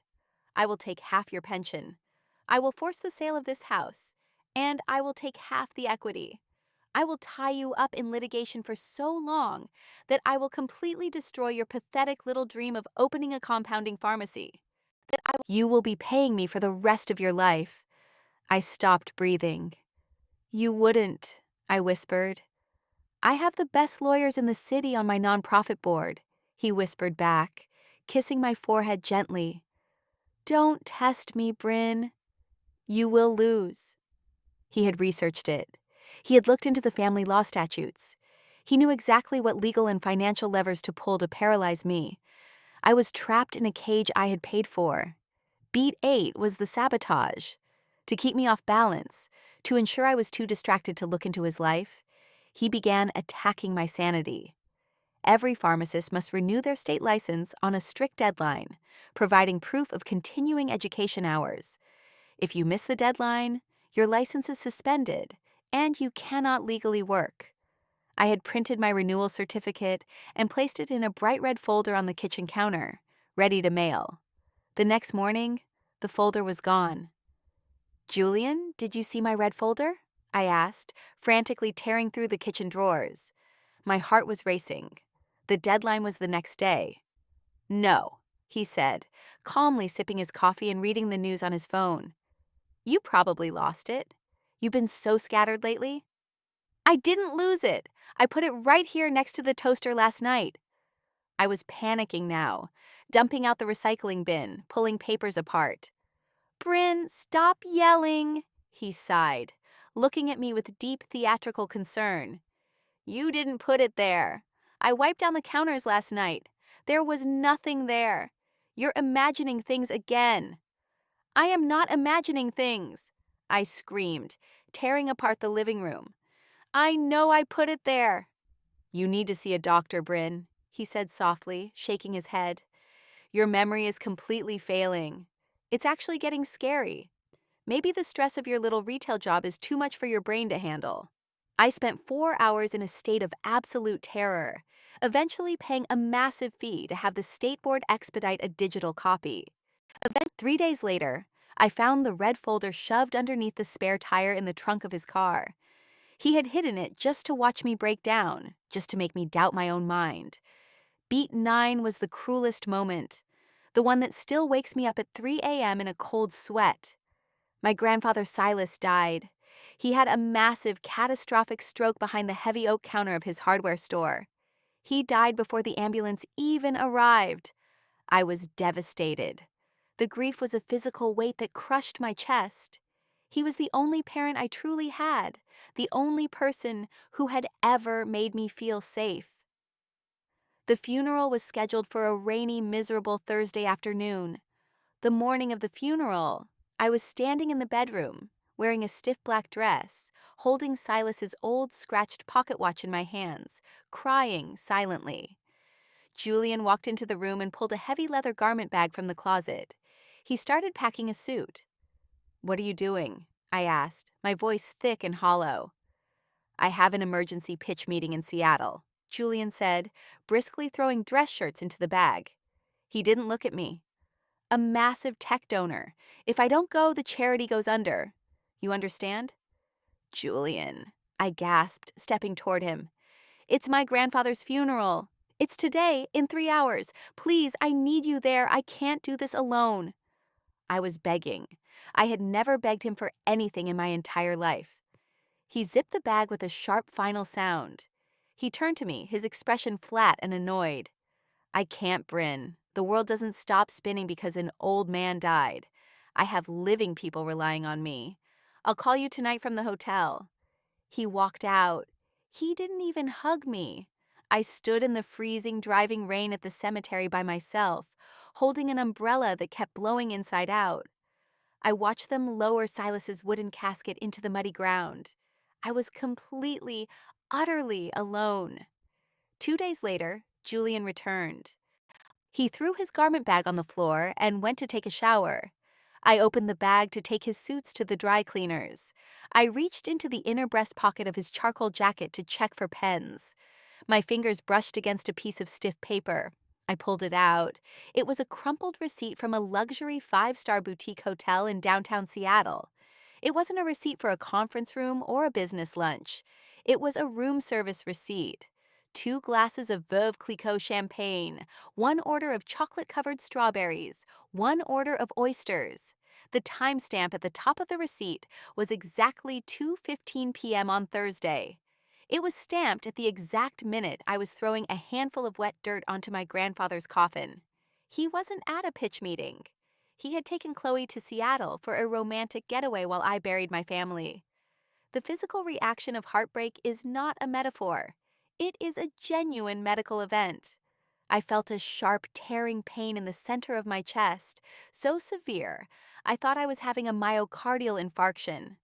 I will take half your pension. I will force the sale of this house, and I will take half the equity. I will tie you up in litigation for so long that I will completely destroy your pathetic little dream of opening a compounding pharmacy. You will be paying me for the rest of your life." I stopped breathing. "You wouldn't," I whispered. "I have the best lawyers in the city on my nonprofit board," he whispered back, kissing my forehead gently. "Don't test me, Bryn. You will lose." He had researched it. He had looked into the family law statutes. He knew exactly what legal and financial levers to pull to paralyze me. I was trapped in a cage I had paid for. Beat 8 was the sabotage. To keep me off balance, to ensure I was too distracted to look into his life, he began attacking my sanity. Every pharmacist must renew their state license on a strict deadline, providing proof of continuing education hours. If you miss the deadline, your license is suspended, and you cannot legally work. I had printed my renewal certificate and placed it in a bright red folder on the kitchen counter, ready to mail. The next morning, the folder was gone. "Julian, did you see my red folder?" I asked, frantically tearing through the kitchen drawers. My heart was racing. The deadline was the next day. "No," he said, calmly sipping his coffee and reading the news on his phone. "You probably lost it. You've been so scattered lately." "I didn't lose it. I put it right here next to the toaster last night." I was panicking now, dumping out the recycling bin, pulling papers apart. "Bryn, stop yelling," he sighed, looking at me with deep theatrical concern. "You didn't put it there. I wiped down the counters last night. There was nothing there. You're imagining things again." "I am not imagining things," I screamed, tearing apart the living room. "I know I put it there." "You need to see a doctor, Bryn," he said softly, shaking his head. "Your memory is completely failing. It's actually getting scary. Maybe the stress of your little retail job is too much for your brain to handle." I spent 4 hours in a state of absolute terror, eventually paying a massive fee to have the state board expedite a digital copy. 3 days later, I found the red folder shoved underneath the spare tire in the trunk of his car. He had hidden it just to watch me break down, just to make me doubt my own mind. Beat 9 was the cruelest moment, the one that still wakes me up at 3 a.m. in a cold sweat. My grandfather Silas died. He had a massive, catastrophic stroke behind the heavy oak counter of his hardware store. He died before the ambulance even arrived. I was devastated. The grief was a physical weight that crushed my chest. He was the only parent I truly had, the only person who had ever made me feel safe. The funeral was scheduled for a rainy, miserable Thursday afternoon. The morning of the funeral, I was standing in the bedroom, wearing a stiff black dress, holding Silas's old scratched pocket watch in my hands, crying silently. Julian walked into the room and pulled a heavy leather garment bag from the closet. He started packing a suit. "What are you doing?" I asked, my voice thick and hollow. "I have an emergency pitch meeting in Seattle," Julian said, briskly throwing dress shirts into the bag. He didn't look at me. "A massive tech donor. If I don't go, the charity goes under. You understand?" "Julian," I gasped, stepping toward him. "It's my grandfather's funeral. It's today, in 3 hours. Please, I need you there. I can't do this alone." I was begging. I had never begged him for anything in my entire life. He zipped the bag with a sharp final sound. He turned to me, his expression flat and annoyed. "I can't, Bryn. The world doesn't stop spinning because an old man died. I have living people relying on me. I'll call you tonight from the hotel." He walked out. He didn't even hug me. I stood in the freezing, driving rain at the cemetery by myself, holding an umbrella that kept blowing inside out. I watched them lower Silas's wooden casket into the muddy ground. I was completely, utterly alone. 2 days later, Julian returned. He threw his garment bag on the floor and went to take a shower. I opened the bag to take his suits to the dry cleaners. I reached into the inner breast pocket of his charcoal jacket to check for pens. My fingers brushed against a piece of stiff paper. I pulled it out. It was a crumpled receipt from a luxury 5-star boutique hotel in downtown Seattle. It wasn't a receipt for a conference room or a business lunch. It was a room service receipt. 2 glasses of Veuve Clicquot champagne, 1 order of chocolate-covered strawberries, 1 order of oysters. The timestamp at the top of the receipt was exactly 2:15 p.m. on Thursday. It was stamped at the exact minute I was throwing a handful of wet dirt onto my grandfather's coffin. He wasn't at a pitch meeting. He had taken Chloe to Seattle for a romantic getaway while I buried my family. The physical reaction of heartbreak is not a metaphor. It is a genuine medical event. I felt a sharp, tearing pain in the center of my chest, so severe, I thought I was having a myocardial infarction.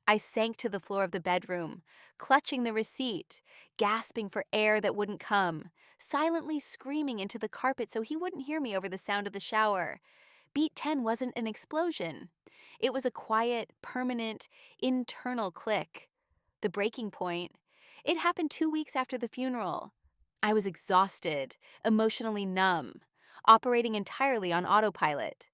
I sank to the floor of the bedroom, clutching the receipt, gasping for air that wouldn't come, silently screaming into the carpet so he wouldn't hear me over the sound of the shower. Beat 10 wasn't an explosion. It was a quiet, permanent, internal click. The breaking point. It happened 2 weeks after the funeral. I was exhausted, emotionally numb, operating entirely on autopilot.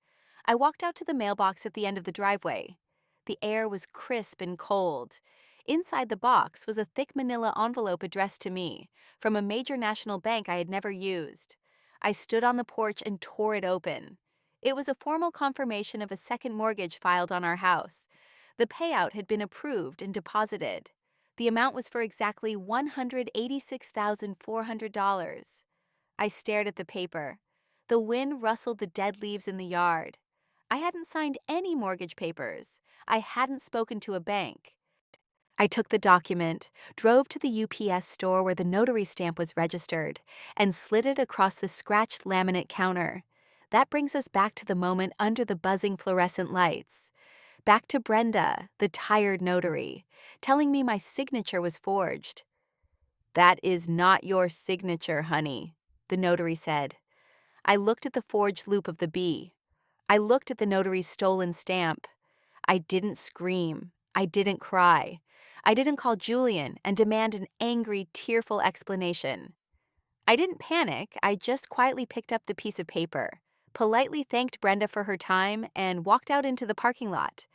I walked out to the mailbox at the end of the driveway. The air was crisp and cold. Inside the box was a thick manila envelope addressed to me, from a major national bank I had never used. I stood on the porch and tore it open. It was a formal confirmation of a second mortgage filed on our house. The payout had been approved and deposited. The amount was for exactly $186,400. I stared at the paper. The wind rustled the dead leaves in the yard. I hadn't signed any mortgage papers. I hadn't spoken to a bank. I took the document, drove to the UPS store where the notary stamp was registered, and slid it across the scratched laminate counter. That brings us back to the moment under the buzzing fluorescent lights. Back to Brenda, the tired notary, telling me my signature was forged. "That is not your signature, honey," the notary said. I looked at the forged loop of the B. I looked at the notary's stolen stamp. I didn't scream. I didn't cry. I didn't call Julian and demand an angry, tearful explanation. I didn't panic. I just quietly picked up the piece of paper, politely thanked Brenda for her time, and walked out into the parking lot.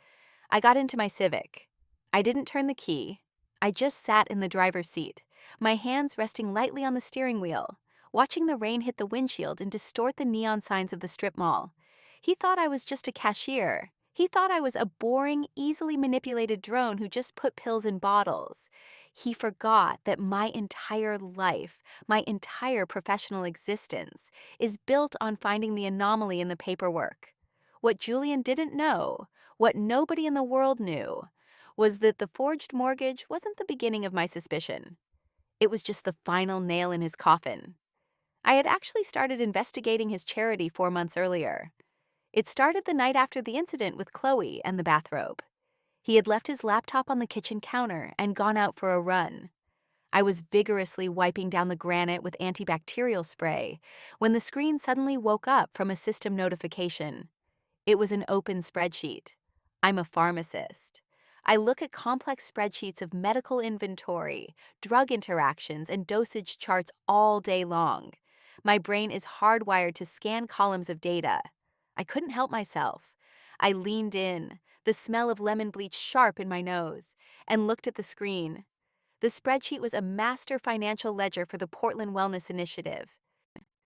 I got into my Civic. I didn't turn the key. I just sat in the driver's seat, my hands resting lightly on the steering wheel, watching the rain hit the windshield and distort the neon signs of the strip mall. He thought I was just a cashier. He thought I was a boring, easily manipulated drone who just put pills in bottles. He forgot that my entire life, my entire professional existence, is built on finding the anomaly in the paperwork. What Julian didn't know, what nobody in the world knew, was that the forged mortgage wasn't the beginning of my suspicion. It was just the final nail in his coffin. I had actually started investigating his charity 4 months earlier. It started the night after the incident with Chloe and the bathrobe. He had left his laptop on the kitchen counter and gone out for a run. I was vigorously wiping down the granite with antibacterial spray when the screen suddenly woke up from a system notification. It was an open spreadsheet. I'm a pharmacist. I look at complex spreadsheets of medical inventory, drug interactions, and dosage charts all day long. My brain is hardwired to scan columns of data. I couldn't help myself. I leaned in, the smell of lemon bleach sharp in my nose, and looked at the screen. The spreadsheet was a master financial ledger for the Portland Wellness Initiative.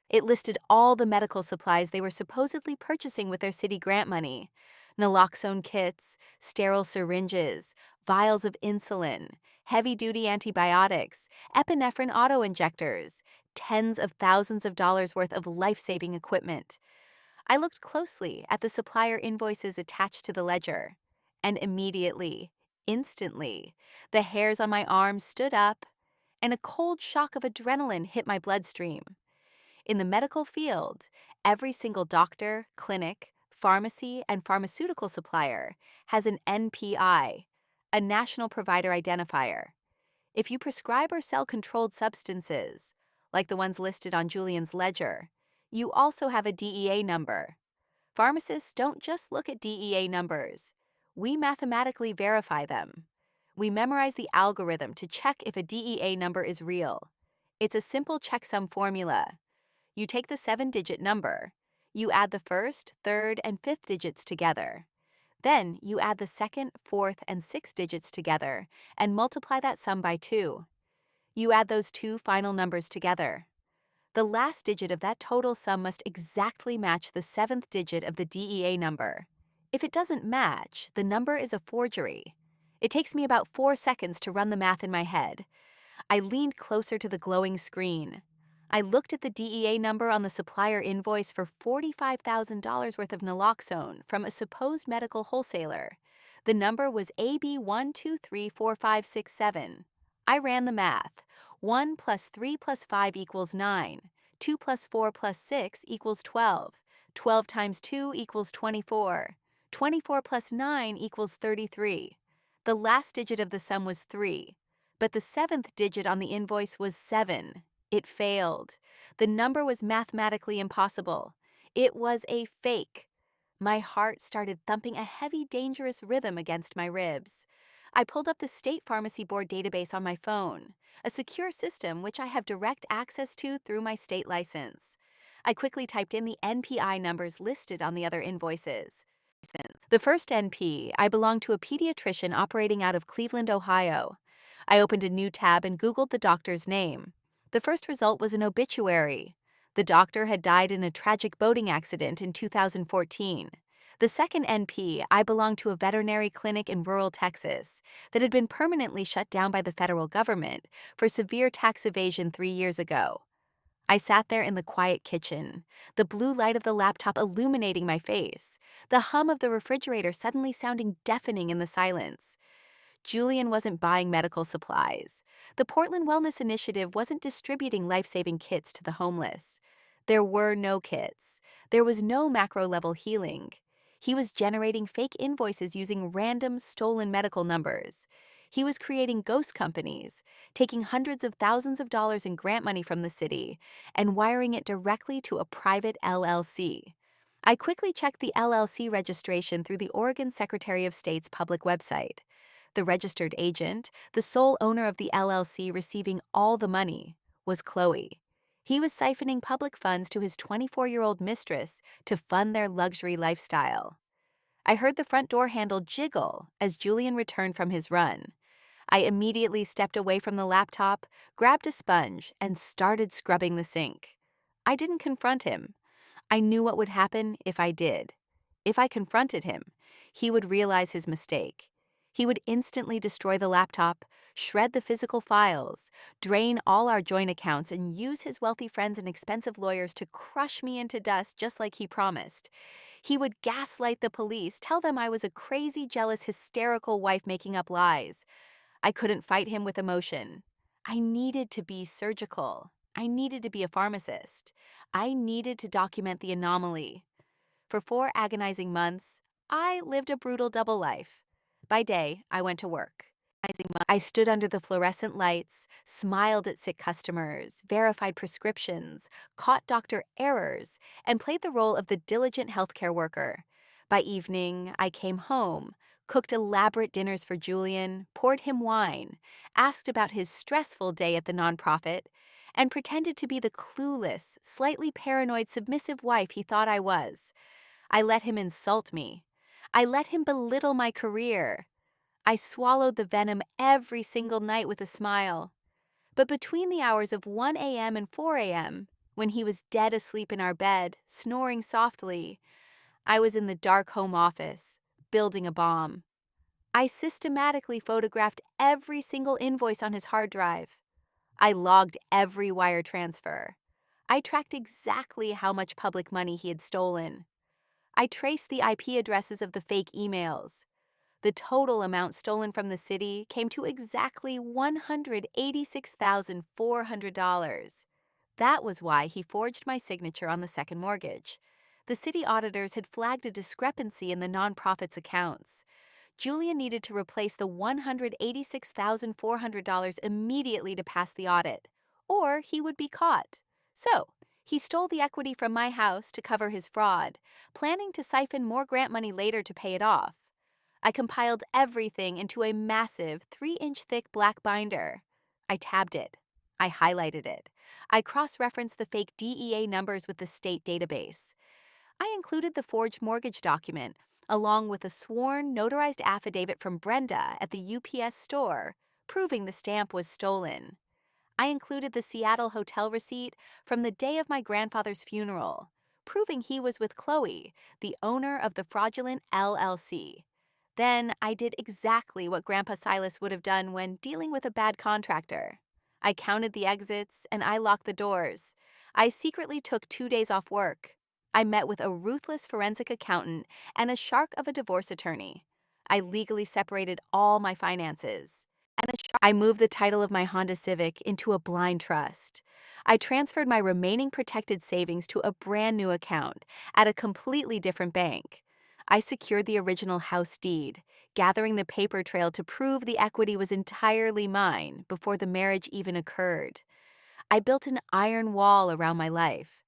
It listed all the medical supplies they were supposedly purchasing with their city grant money: naloxone kits, sterile syringes, vials of insulin, heavy-duty antibiotics, epinephrine autoinjectors, tens of thousands of dollars worth of life-saving equipment. I looked closely at the supplier invoices attached to the ledger, and immediately, instantly, the hairs on my arms stood up, and a cold shock of adrenaline hit my bloodstream. In the medical field, every single doctor, clinic, pharmacy, and pharmaceutical supplier has an NPI, a National Provider Identifier. If you prescribe or sell controlled substances, like the ones listed on Julian's ledger, you also have a DEA number. Pharmacists don't just look at DEA numbers. We mathematically verify them. We memorize the algorithm to check if a DEA number is real. It's a simple checksum formula. You take the 7-digit number. You add the first, third, and fifth digits together. Then you add the second, fourth, and sixth digits together and multiply that sum by 2. You add those two final numbers together. The last digit of that total sum must exactly match the 7th digit of the DEA number. If it doesn't match, the number is a forgery. It takes me about 4 seconds to run the math in my head. I leaned closer to the glowing screen. I looked at the DEA number on the supplier invoice for $45,000 worth of naloxone from a supposed medical wholesaler. The number was AB1234567. I ran the math. 1 plus 3 plus 5 equals 9. 2 plus 4 plus 6 equals 12. 12 times 2 equals 24. 24 plus 9 equals 33. The last digit of the sum was 3, but the seventh digit on the invoice was 7. It failed. The number was mathematically impossible. It was a fake. My heart started thumping a heavy, dangerous rhythm against my ribs. I pulled up the State Pharmacy Board database on my phone, a secure system which I have direct access to through my state license. I quickly typed in the NPI numbers listed on the other invoices. The first NP, I belong to a pediatrician operating out of Cleveland, Ohio. I opened a new tab and Googled the doctor's name. The first result was an obituary. The doctor had died in a tragic boating accident in 2014. The second NP, I belonged to a veterinary clinic in rural Texas that had been permanently shut down by the federal government for severe tax evasion 3 years ago. I sat there in the quiet kitchen, the blue light of the laptop illuminating my face, the hum of the refrigerator suddenly sounding deafening in the silence. Julian wasn't buying medical supplies. The Portland Wellness Initiative wasn't distributing life-saving kits to the homeless. There were no kits. There was no macro-level healing. He was generating fake invoices using random, stolen medical numbers. He was creating ghost companies, taking hundreds of thousands of dollars in grant money from the city, and wiring it directly to a private LLC. I quickly checked the LLC registration through the Oregon Secretary of State's public website. The registered agent, the sole owner of the LLC receiving all the money, was Chloe. He was siphoning public funds to his 24-year-old mistress to fund their luxury lifestyle. I heard the front door handle jiggle as Julian returned from his run. I immediately stepped away from the laptop, grabbed a sponge, and started scrubbing the sink. I didn't confront him. I knew what would happen if I did. If I confronted him, he would realize his mistake. He would instantly destroy the laptop, shred the physical files, drain all our joint accounts, and use his wealthy friends and expensive lawyers to crush me into dust just like he promised. He would gaslight the police, tell them I was a crazy, jealous, hysterical wife making up lies. I couldn't fight him with emotion. I needed to be surgical. I needed to be a pharmacist. I needed to document the anomaly. For 4 agonizing months, I lived a brutal double life. By day, I went to work. I stood under the fluorescent lights, smiled at sick customers, verified prescriptions, caught doctor errors, and played the role of the diligent healthcare worker. By evening, I came home, cooked elaborate dinners for Julian, poured him wine, asked about his stressful day at the nonprofit, and pretended to be the clueless, slightly paranoid, submissive wife he thought I was. I let him insult me. I let him belittle my career. I swallowed the venom every single night with a smile. But between the hours of 1 a.m. and 4 a.m., when he was dead asleep in our bed, snoring softly, I was in the dark home office, building a bomb. I systematically photographed every single invoice on his hard drive. I logged every wire transfer. I tracked exactly how much public money he had stolen. I traced the IP addresses of the fake emails. The total amount stolen from the city came to exactly $186,400. That was why he forged my signature on the second mortgage. The city auditors had flagged a discrepancy in the nonprofit's accounts. Julia needed to replace the $186,400 immediately to pass the audit, or he would be caught. So, he stole the equity from my house to cover his fraud, planning to siphon more grant money later to pay it off. I compiled everything into a massive 3-inch thick black binder. I tabbed it. I highlighted it. I cross-referenced the fake DEA numbers with the state database. I included the forged mortgage document, along with a sworn, notarized affidavit from Brenda at the UPS store, proving the stamp was stolen. I included the Seattle hotel receipt from the day of my grandfather's funeral, proving he was with Chloe, the owner of the fraudulent LLC. Then I did exactly what Grandpa Silas would have done when dealing with a bad contractor. I counted the exits and I locked the doors. I secretly took 2 days off work. I met with a ruthless forensic accountant and a shark of a divorce attorney. I legally separated all my finances. I moved the title of my Honda Civic into a blind trust. I transferred my remaining protected savings to a brand new account at a completely different bank. I secured the original house deed, gathering the paper trail to prove the equity was entirely mine before the marriage even occurred. I built an iron wall around my life.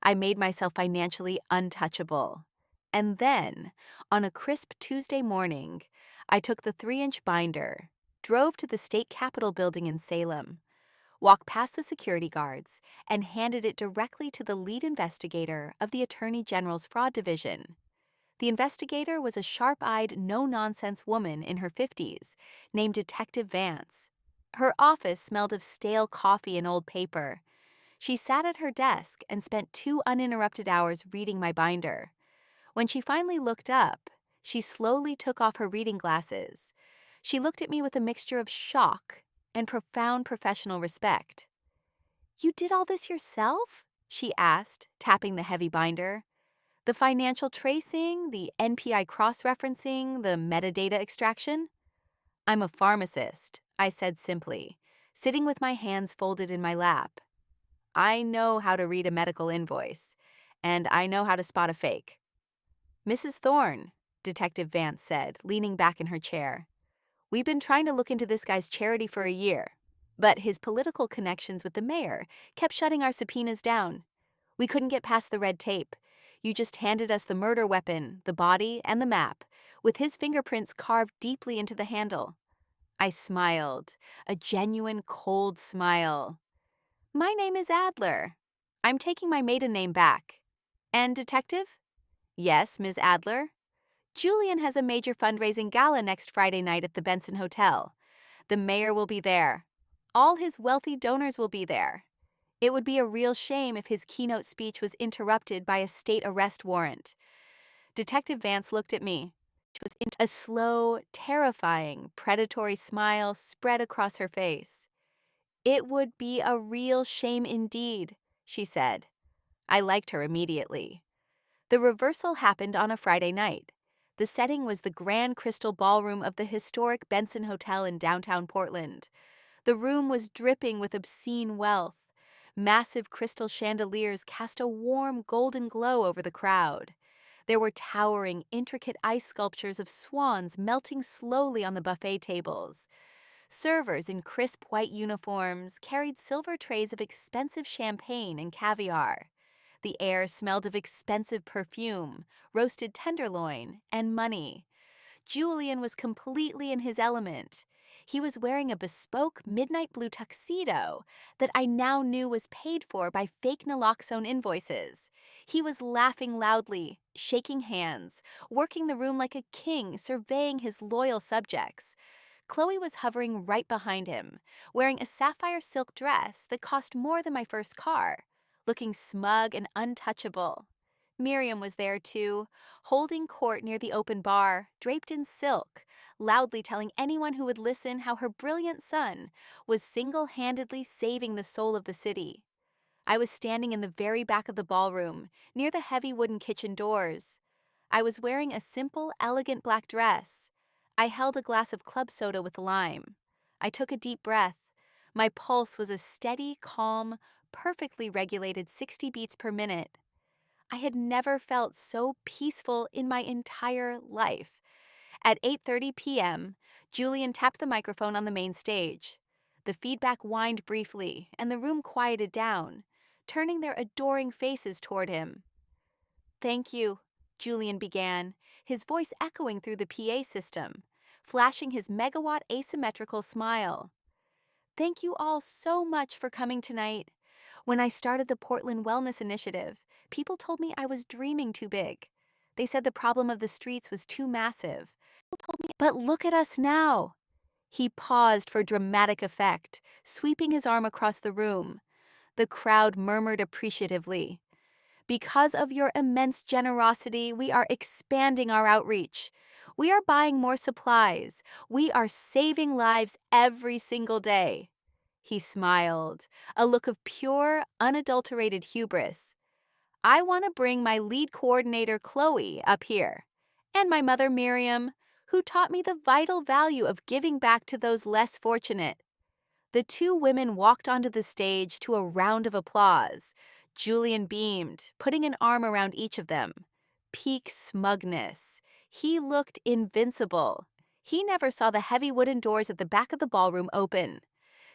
I made myself financially untouchable. And then, on a crisp Tuesday morning, I took the 3-inch binder, drove to the state capitol building in Salem, walked past the security guards, and handed it directly to the lead investigator of the Attorney General's Fraud Division. The investigator was a sharp-eyed, no-nonsense woman in her 50s named Detective Vance. Her office smelled of stale coffee and old paper. She sat at her desk and spent 2 uninterrupted hours reading my binder. When she finally looked up, she slowly took off her reading glasses. She looked at me with a mixture of shock and profound professional respect. "You did all this yourself?" she asked, tapping the heavy binder. "The financial tracing, the NPI cross-referencing, the metadata extraction?" "I'm a pharmacist," I said simply, sitting with my hands folded in my lap. "I know how to read a medical invoice, and I know how to spot a fake." "Mrs. Thorne," Detective Vance said, leaning back in her chair, "we've been trying to look into this guy's charity for a year, but his political connections with the mayor kept shutting our subpoenas down. We couldn't get past the red tape. You just handed us the murder weapon, the body, and the map, with his fingerprints carved deeply into the handle." I smiled, a genuine cold smile. "My name is Adler. I'm taking my maiden name back." "And detective?" "Yes, Ms. Adler. Julian has a major fundraising gala next Friday night at the Benson Hotel. The mayor will be there. All his wealthy donors will be there. It would be a real shame if his keynote speech was interrupted by a state arrest warrant." Detective Vance looked at me. A slow, terrifying, predatory smile spread across her face. "It would be a real shame indeed," she said. I liked her immediately. The reversal happened on a Friday night. The setting was the grand crystal ballroom of the historic Benson Hotel in downtown Portland. The room was dripping with obscene wealth. Massive crystal chandeliers cast a warm golden glow over the crowd. There were towering, intricate ice sculptures of swans melting slowly on the buffet tables. Servers in crisp white uniforms carried silver trays of expensive champagne and caviar. The air smelled of expensive perfume, roasted tenderloin, and money. Julian was completely in his element. He was wearing a bespoke midnight blue tuxedo that I now knew was paid for by fake naloxone invoices. He was laughing loudly, shaking hands, working the room like a king, surveying his loyal subjects. Chloe was hovering right behind him, wearing a sapphire silk dress that cost more than my first car, looking smug and untouchable. Miriam was there too, holding court near the open bar, draped in silk, loudly telling anyone who would listen how her brilliant son was single-handedly saving the soul of the city. I was standing in the very back of the ballroom, near the heavy wooden kitchen doors. I was wearing a simple, elegant black dress. I held a glass of club soda with lime. I took a deep breath. My pulse was a steady, calm, perfectly regulated 60 beats per minute. I had never felt so peaceful in my entire life. At 8:30 p.m., Julian tapped the microphone on the main stage. The feedback whined briefly, and the room quieted down, turning their adoring faces toward him. "Thank you," Julian began, his voice echoing through the PA system, flashing his megawatt asymmetrical smile. "Thank you all so much for coming tonight. When I started the Portland Wellness Initiative, people told me I was dreaming too big. They said the problem of the streets was too massive. But look at us now." He paused for dramatic effect, sweeping his arm across the room. The crowd murmured appreciatively. "Because of your immense generosity, we are expanding our outreach. We are buying more supplies. We are saving lives every single day." He smiled, a look of pure, unadulterated hubris. "I want to bring my lead coordinator, Chloe, up here, and my mother, Miriam, who taught me the vital value of giving back to those less fortunate. The two women walked onto the stage to a round of applause. Julian beamed, putting an arm around each of them. Peak smugness. He looked invincible. He never saw the heavy wooden doors at the back of the ballroom open.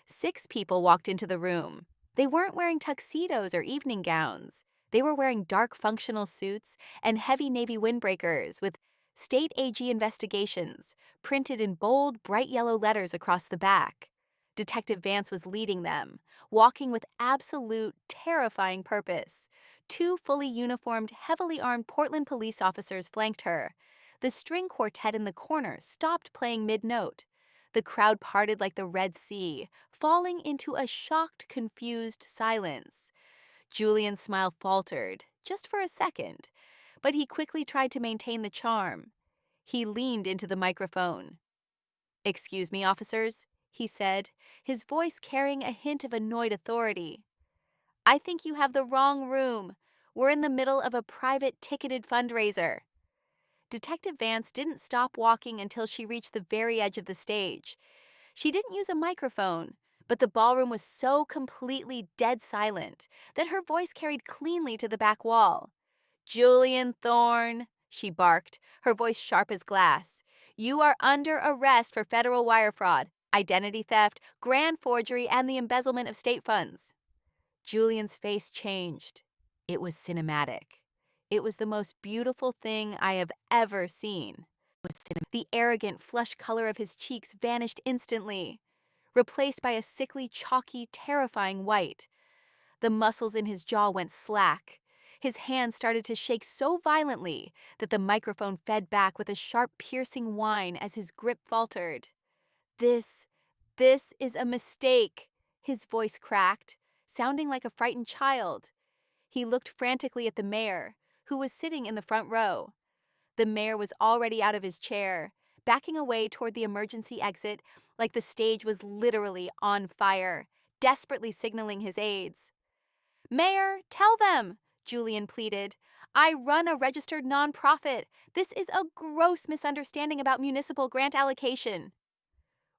6 people walked into the room. They weren't wearing tuxedos or evening gowns. They were wearing dark functional suits and heavy navy windbreakers with State AG Investigations printed in bold, bright yellow letters across the back. Detective Vance was leading them, walking with absolute, terrifying purpose. 2 fully uniformed, heavily armed Portland police officers flanked her. The string quartet in the corner stopped playing mid-note. The crowd parted like the Red Sea, falling into a shocked, confused silence. Julian's smile faltered, just for a second, but he quickly tried to maintain the charm. He leaned into the microphone. "Excuse me, officers," he said, his voice carrying a hint of annoyed authority. "I think you have the wrong room. We're in the middle of a private ticketed fundraiser." Detective Vance didn't stop walking until she reached the very edge of the stage. She didn't use a microphone, but the ballroom was so completely dead silent that her voice carried cleanly to the back wall. "Julian Thorne," she barked, her voice sharp as glass, "you are under arrest for federal wire fraud, identity theft, grand forgery, and the embezzlement of state funds." Julian's face changed. It was cinematic. It was the most beautiful thing I have ever seen. The arrogant, flush color of his cheeks vanished instantly, replaced by a sickly, chalky, terrifying white. The muscles in his jaw went slack. His hands started to shake so violently that the microphone fed back with a sharp, piercing whine as his grip faltered. This is a mistake," his voice cracked, sounding like a frightened child. He looked frantically at the mayor, who was sitting in the front row. The mayor was already out of his chair, backing away toward the emergency exit like the stage was literally on fire, desperately signaling his aides. "Mayor, tell them," Julian pleaded. "I run a registered nonprofit. This is a gross misunderstanding about municipal grant allocation."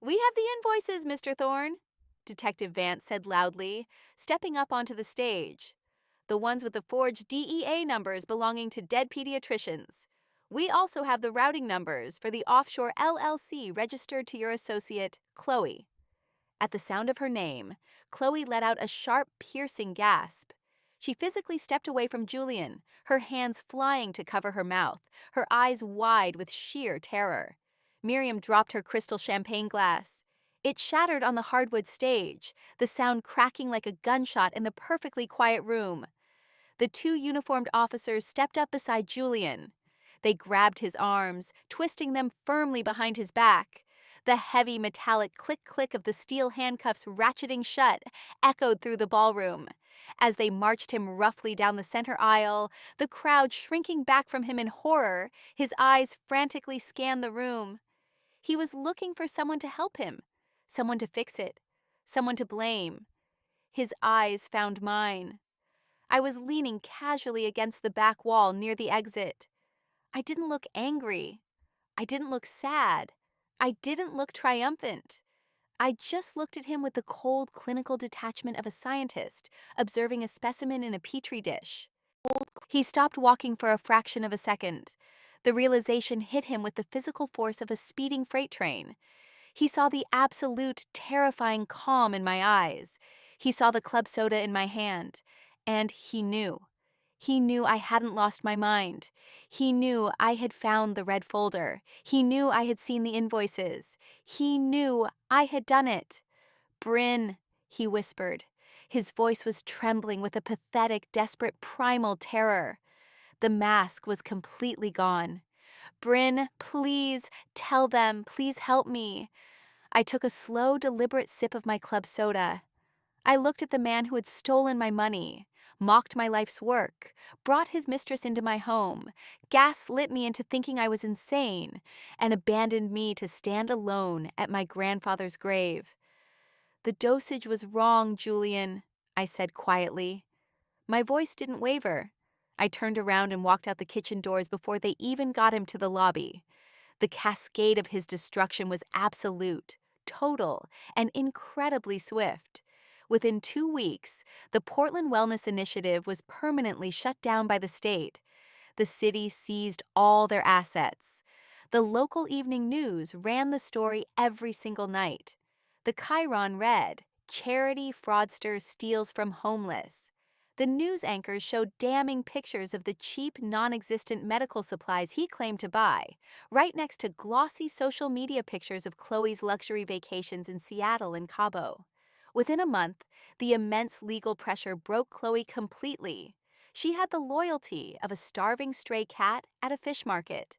"We have the invoices, Mr. Thorne," Detective Vance said loudly, stepping up onto the stage. "The ones with the forged DEA numbers belonging to dead pediatricians. We also have the routing numbers for the offshore LLC registered to your associate, Chloe." At the sound of her name, Chloe let out a sharp, piercing gasp. She physically stepped away from Julian, her hands flying to cover her mouth, her eyes wide with sheer terror. Miriam dropped her crystal champagne glass. It shattered on the hardwood stage, the sound cracking like a gunshot in the perfectly quiet room. The 2 uniformed officers stepped up beside Julian. They grabbed his arms, twisting them firmly behind his back. The heavy metallic click-click of the steel handcuffs ratcheting shut echoed through the ballroom. As they marched him roughly down the center aisle, the crowd shrinking back from him in horror, his eyes frantically scanned the room. He was looking for someone to help him, someone to fix it, someone to blame. His eyes found mine. I was leaning casually against the back wall near the exit. I didn't look angry. I didn't look sad. I didn't look triumphant. I just looked at him with the cold, clinical detachment of a scientist observing a specimen in a petri dish. He stopped walking for a fraction of a second. The realization hit him with the physical force of a speeding freight train. He saw the absolute, terrifying calm in my eyes. He saw the club soda in my hand. And he knew. He knew I hadn't lost my mind. He knew I had found the red folder. He knew I had seen the invoices. He knew I had done it. "Bryn," he whispered. His voice was trembling with a pathetic, desperate, primal terror. The mask was completely gone. "Bryn, please, tell them. Please help me." I took a slow, deliberate sip of my club soda. I looked at the man who had stolen my money, mocked my life's work, brought his mistress into my home, gaslit me into thinking I was insane, and abandoned me to stand alone at my grandfather's grave. "The dosage was wrong, Julian," I said quietly. My voice didn't waver. I turned around and walked out the kitchen doors before they even got him to the lobby. The cascade of his destruction was absolute, total, and incredibly swift. Within 2 weeks, the Portland Wellness Initiative was permanently shut down by the state. The city seized all their assets. The local evening news ran the story every single night. The Chiron read, "Charity fraudster steals from homeless." The news anchors showed damning pictures of the cheap, non-existent medical supplies he claimed to buy, right next to glossy social media pictures of Chloe's luxury vacations in Seattle and Cabo. Within a month, the immense legal pressure broke Chloe completely. She had the loyalty of a starving stray cat at a fish market.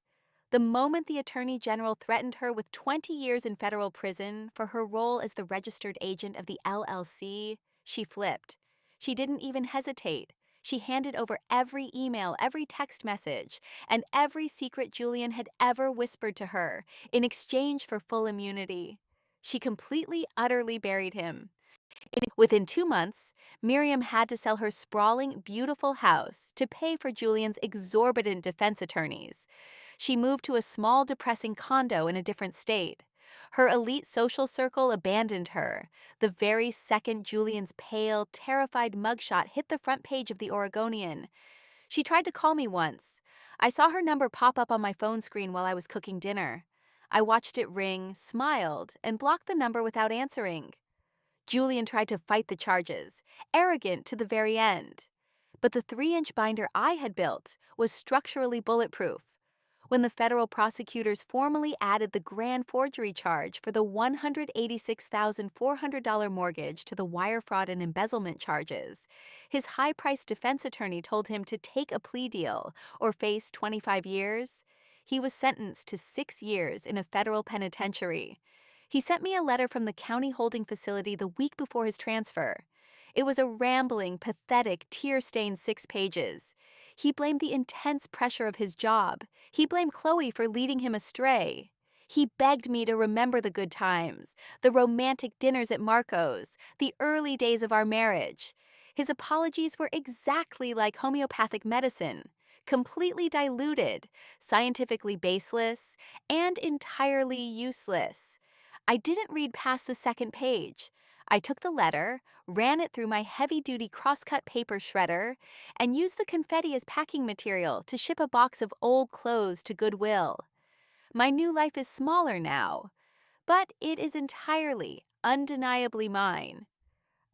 The moment the Attorney General threatened her with 20 years in federal prison for her role as the registered agent of the LLC, she flipped. She didn't even hesitate. She handed over every email, every text message, and every secret Julian had ever whispered to her in exchange for full immunity. She completely, utterly buried him. Within 2 months, Miriam had to sell her sprawling, beautiful house to pay for Julian's exorbitant defense attorneys. She moved to a small, depressing condo in a different state. Her elite social circle abandoned her. The very second Julian's pale, terrified mugshot hit the front page of the Oregonian. She tried to call me once. I saw her number pop up on my phone screen while I was cooking dinner. I watched it ring, smiled, and blocked the number without answering. Julian tried to fight the charges, arrogant to the very end. But the 3-inch binder I had built was structurally bulletproof. When the federal prosecutors formally added the grand forgery charge for the $186,400 mortgage to the wire fraud and embezzlement charges, his high-priced defense attorney told him to take a plea deal or face 25 years. He was sentenced to 6 years in a federal penitentiary. He sent me a letter from the county holding facility the week before his transfer. It was a rambling, pathetic, tear-stained 6 pages. He blamed the intense pressure of his job. He blamed Chloe for leading him astray. He begged me to remember the good times, the romantic dinners at Marco's, the early days of our marriage. His apologies were exactly like homeopathic medicine, completely diluted, scientifically baseless, and entirely useless. I didn't read past the second page. I took the letter, ran it through my heavy-duty cross-cut paper shredder, and used the confetti as packing material to ship a box of old clothes to Goodwill. My new life is smaller now, but it is entirely, undeniably mine.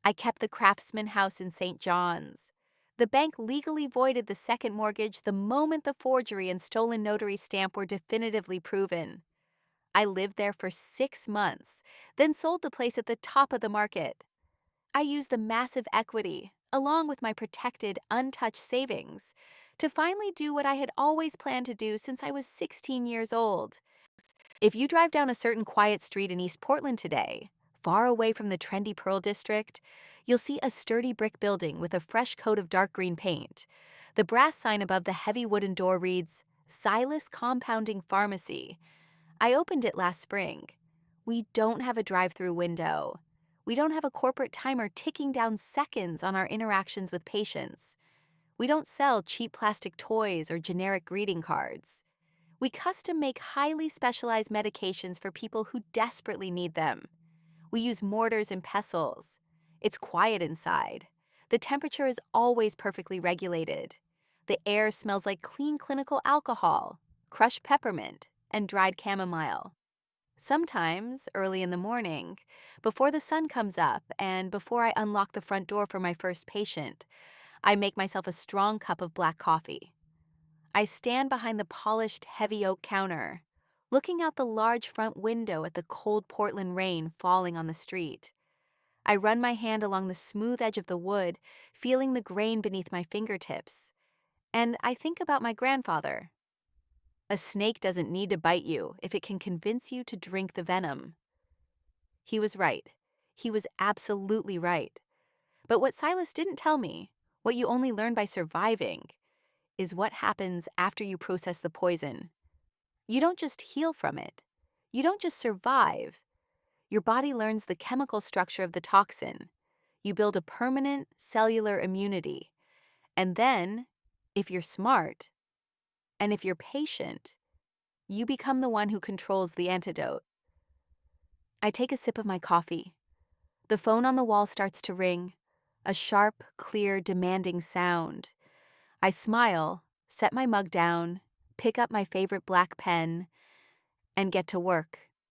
I kept the Craftsman house in St. John's. The bank legally voided the second mortgage the moment the forgery and stolen notary stamp were definitively proven. I lived there for 6 months, then sold the place at the top of the market. I used the massive equity, along with my protected, untouched savings, to finally do what I had always planned to do since I was 16 years old. If you drive down a certain quiet street in East Portland today, far away from the trendy Pearl District, you'll see a sturdy brick building with a fresh coat of dark green paint. The brass sign above the heavy wooden door reads, "Silas Compounding Pharmacy." I opened it last spring. We don't have a drive-through window. We don't have a corporate timer ticking down seconds on our interactions with patients. We don't sell cheap plastic toys or generic greeting cards. We custom make highly specialized medications for people who desperately need them. We use mortars and pestles. It's quiet inside. The temperature is always perfectly regulated. The air smells like clean clinical alcohol, crushed peppermint, and dried chamomile. Sometimes, early in the morning, before the sun comes up and before I unlock the front door for my first patient, I make myself a strong cup of black coffee. I stand behind the polished, heavy oak counter, looking out the large front window at the cold Portland rain falling on the street. I run my hand along the smooth edge of the wood, feeling the grain beneath my fingertips. And I think about my grandfather. A snake doesn't need to bite you if it can convince you to drink the venom. He was right. He was absolutely right. But what Silas didn't tell me, what you only learn by surviving, is what happens after you process the poison. You don't just heal from it. You don't just survive. Your body learns the chemical structure of the toxin. You build a permanent cellular immunity. And then, if you're smart, and if you're patient, You become the one who controls the antidote. I take a sip of my coffee. The phone on the wall starts to ring, a sharp, clear, demanding sound. I smile, set my mug down, pick up my favorite black pen, and get to work.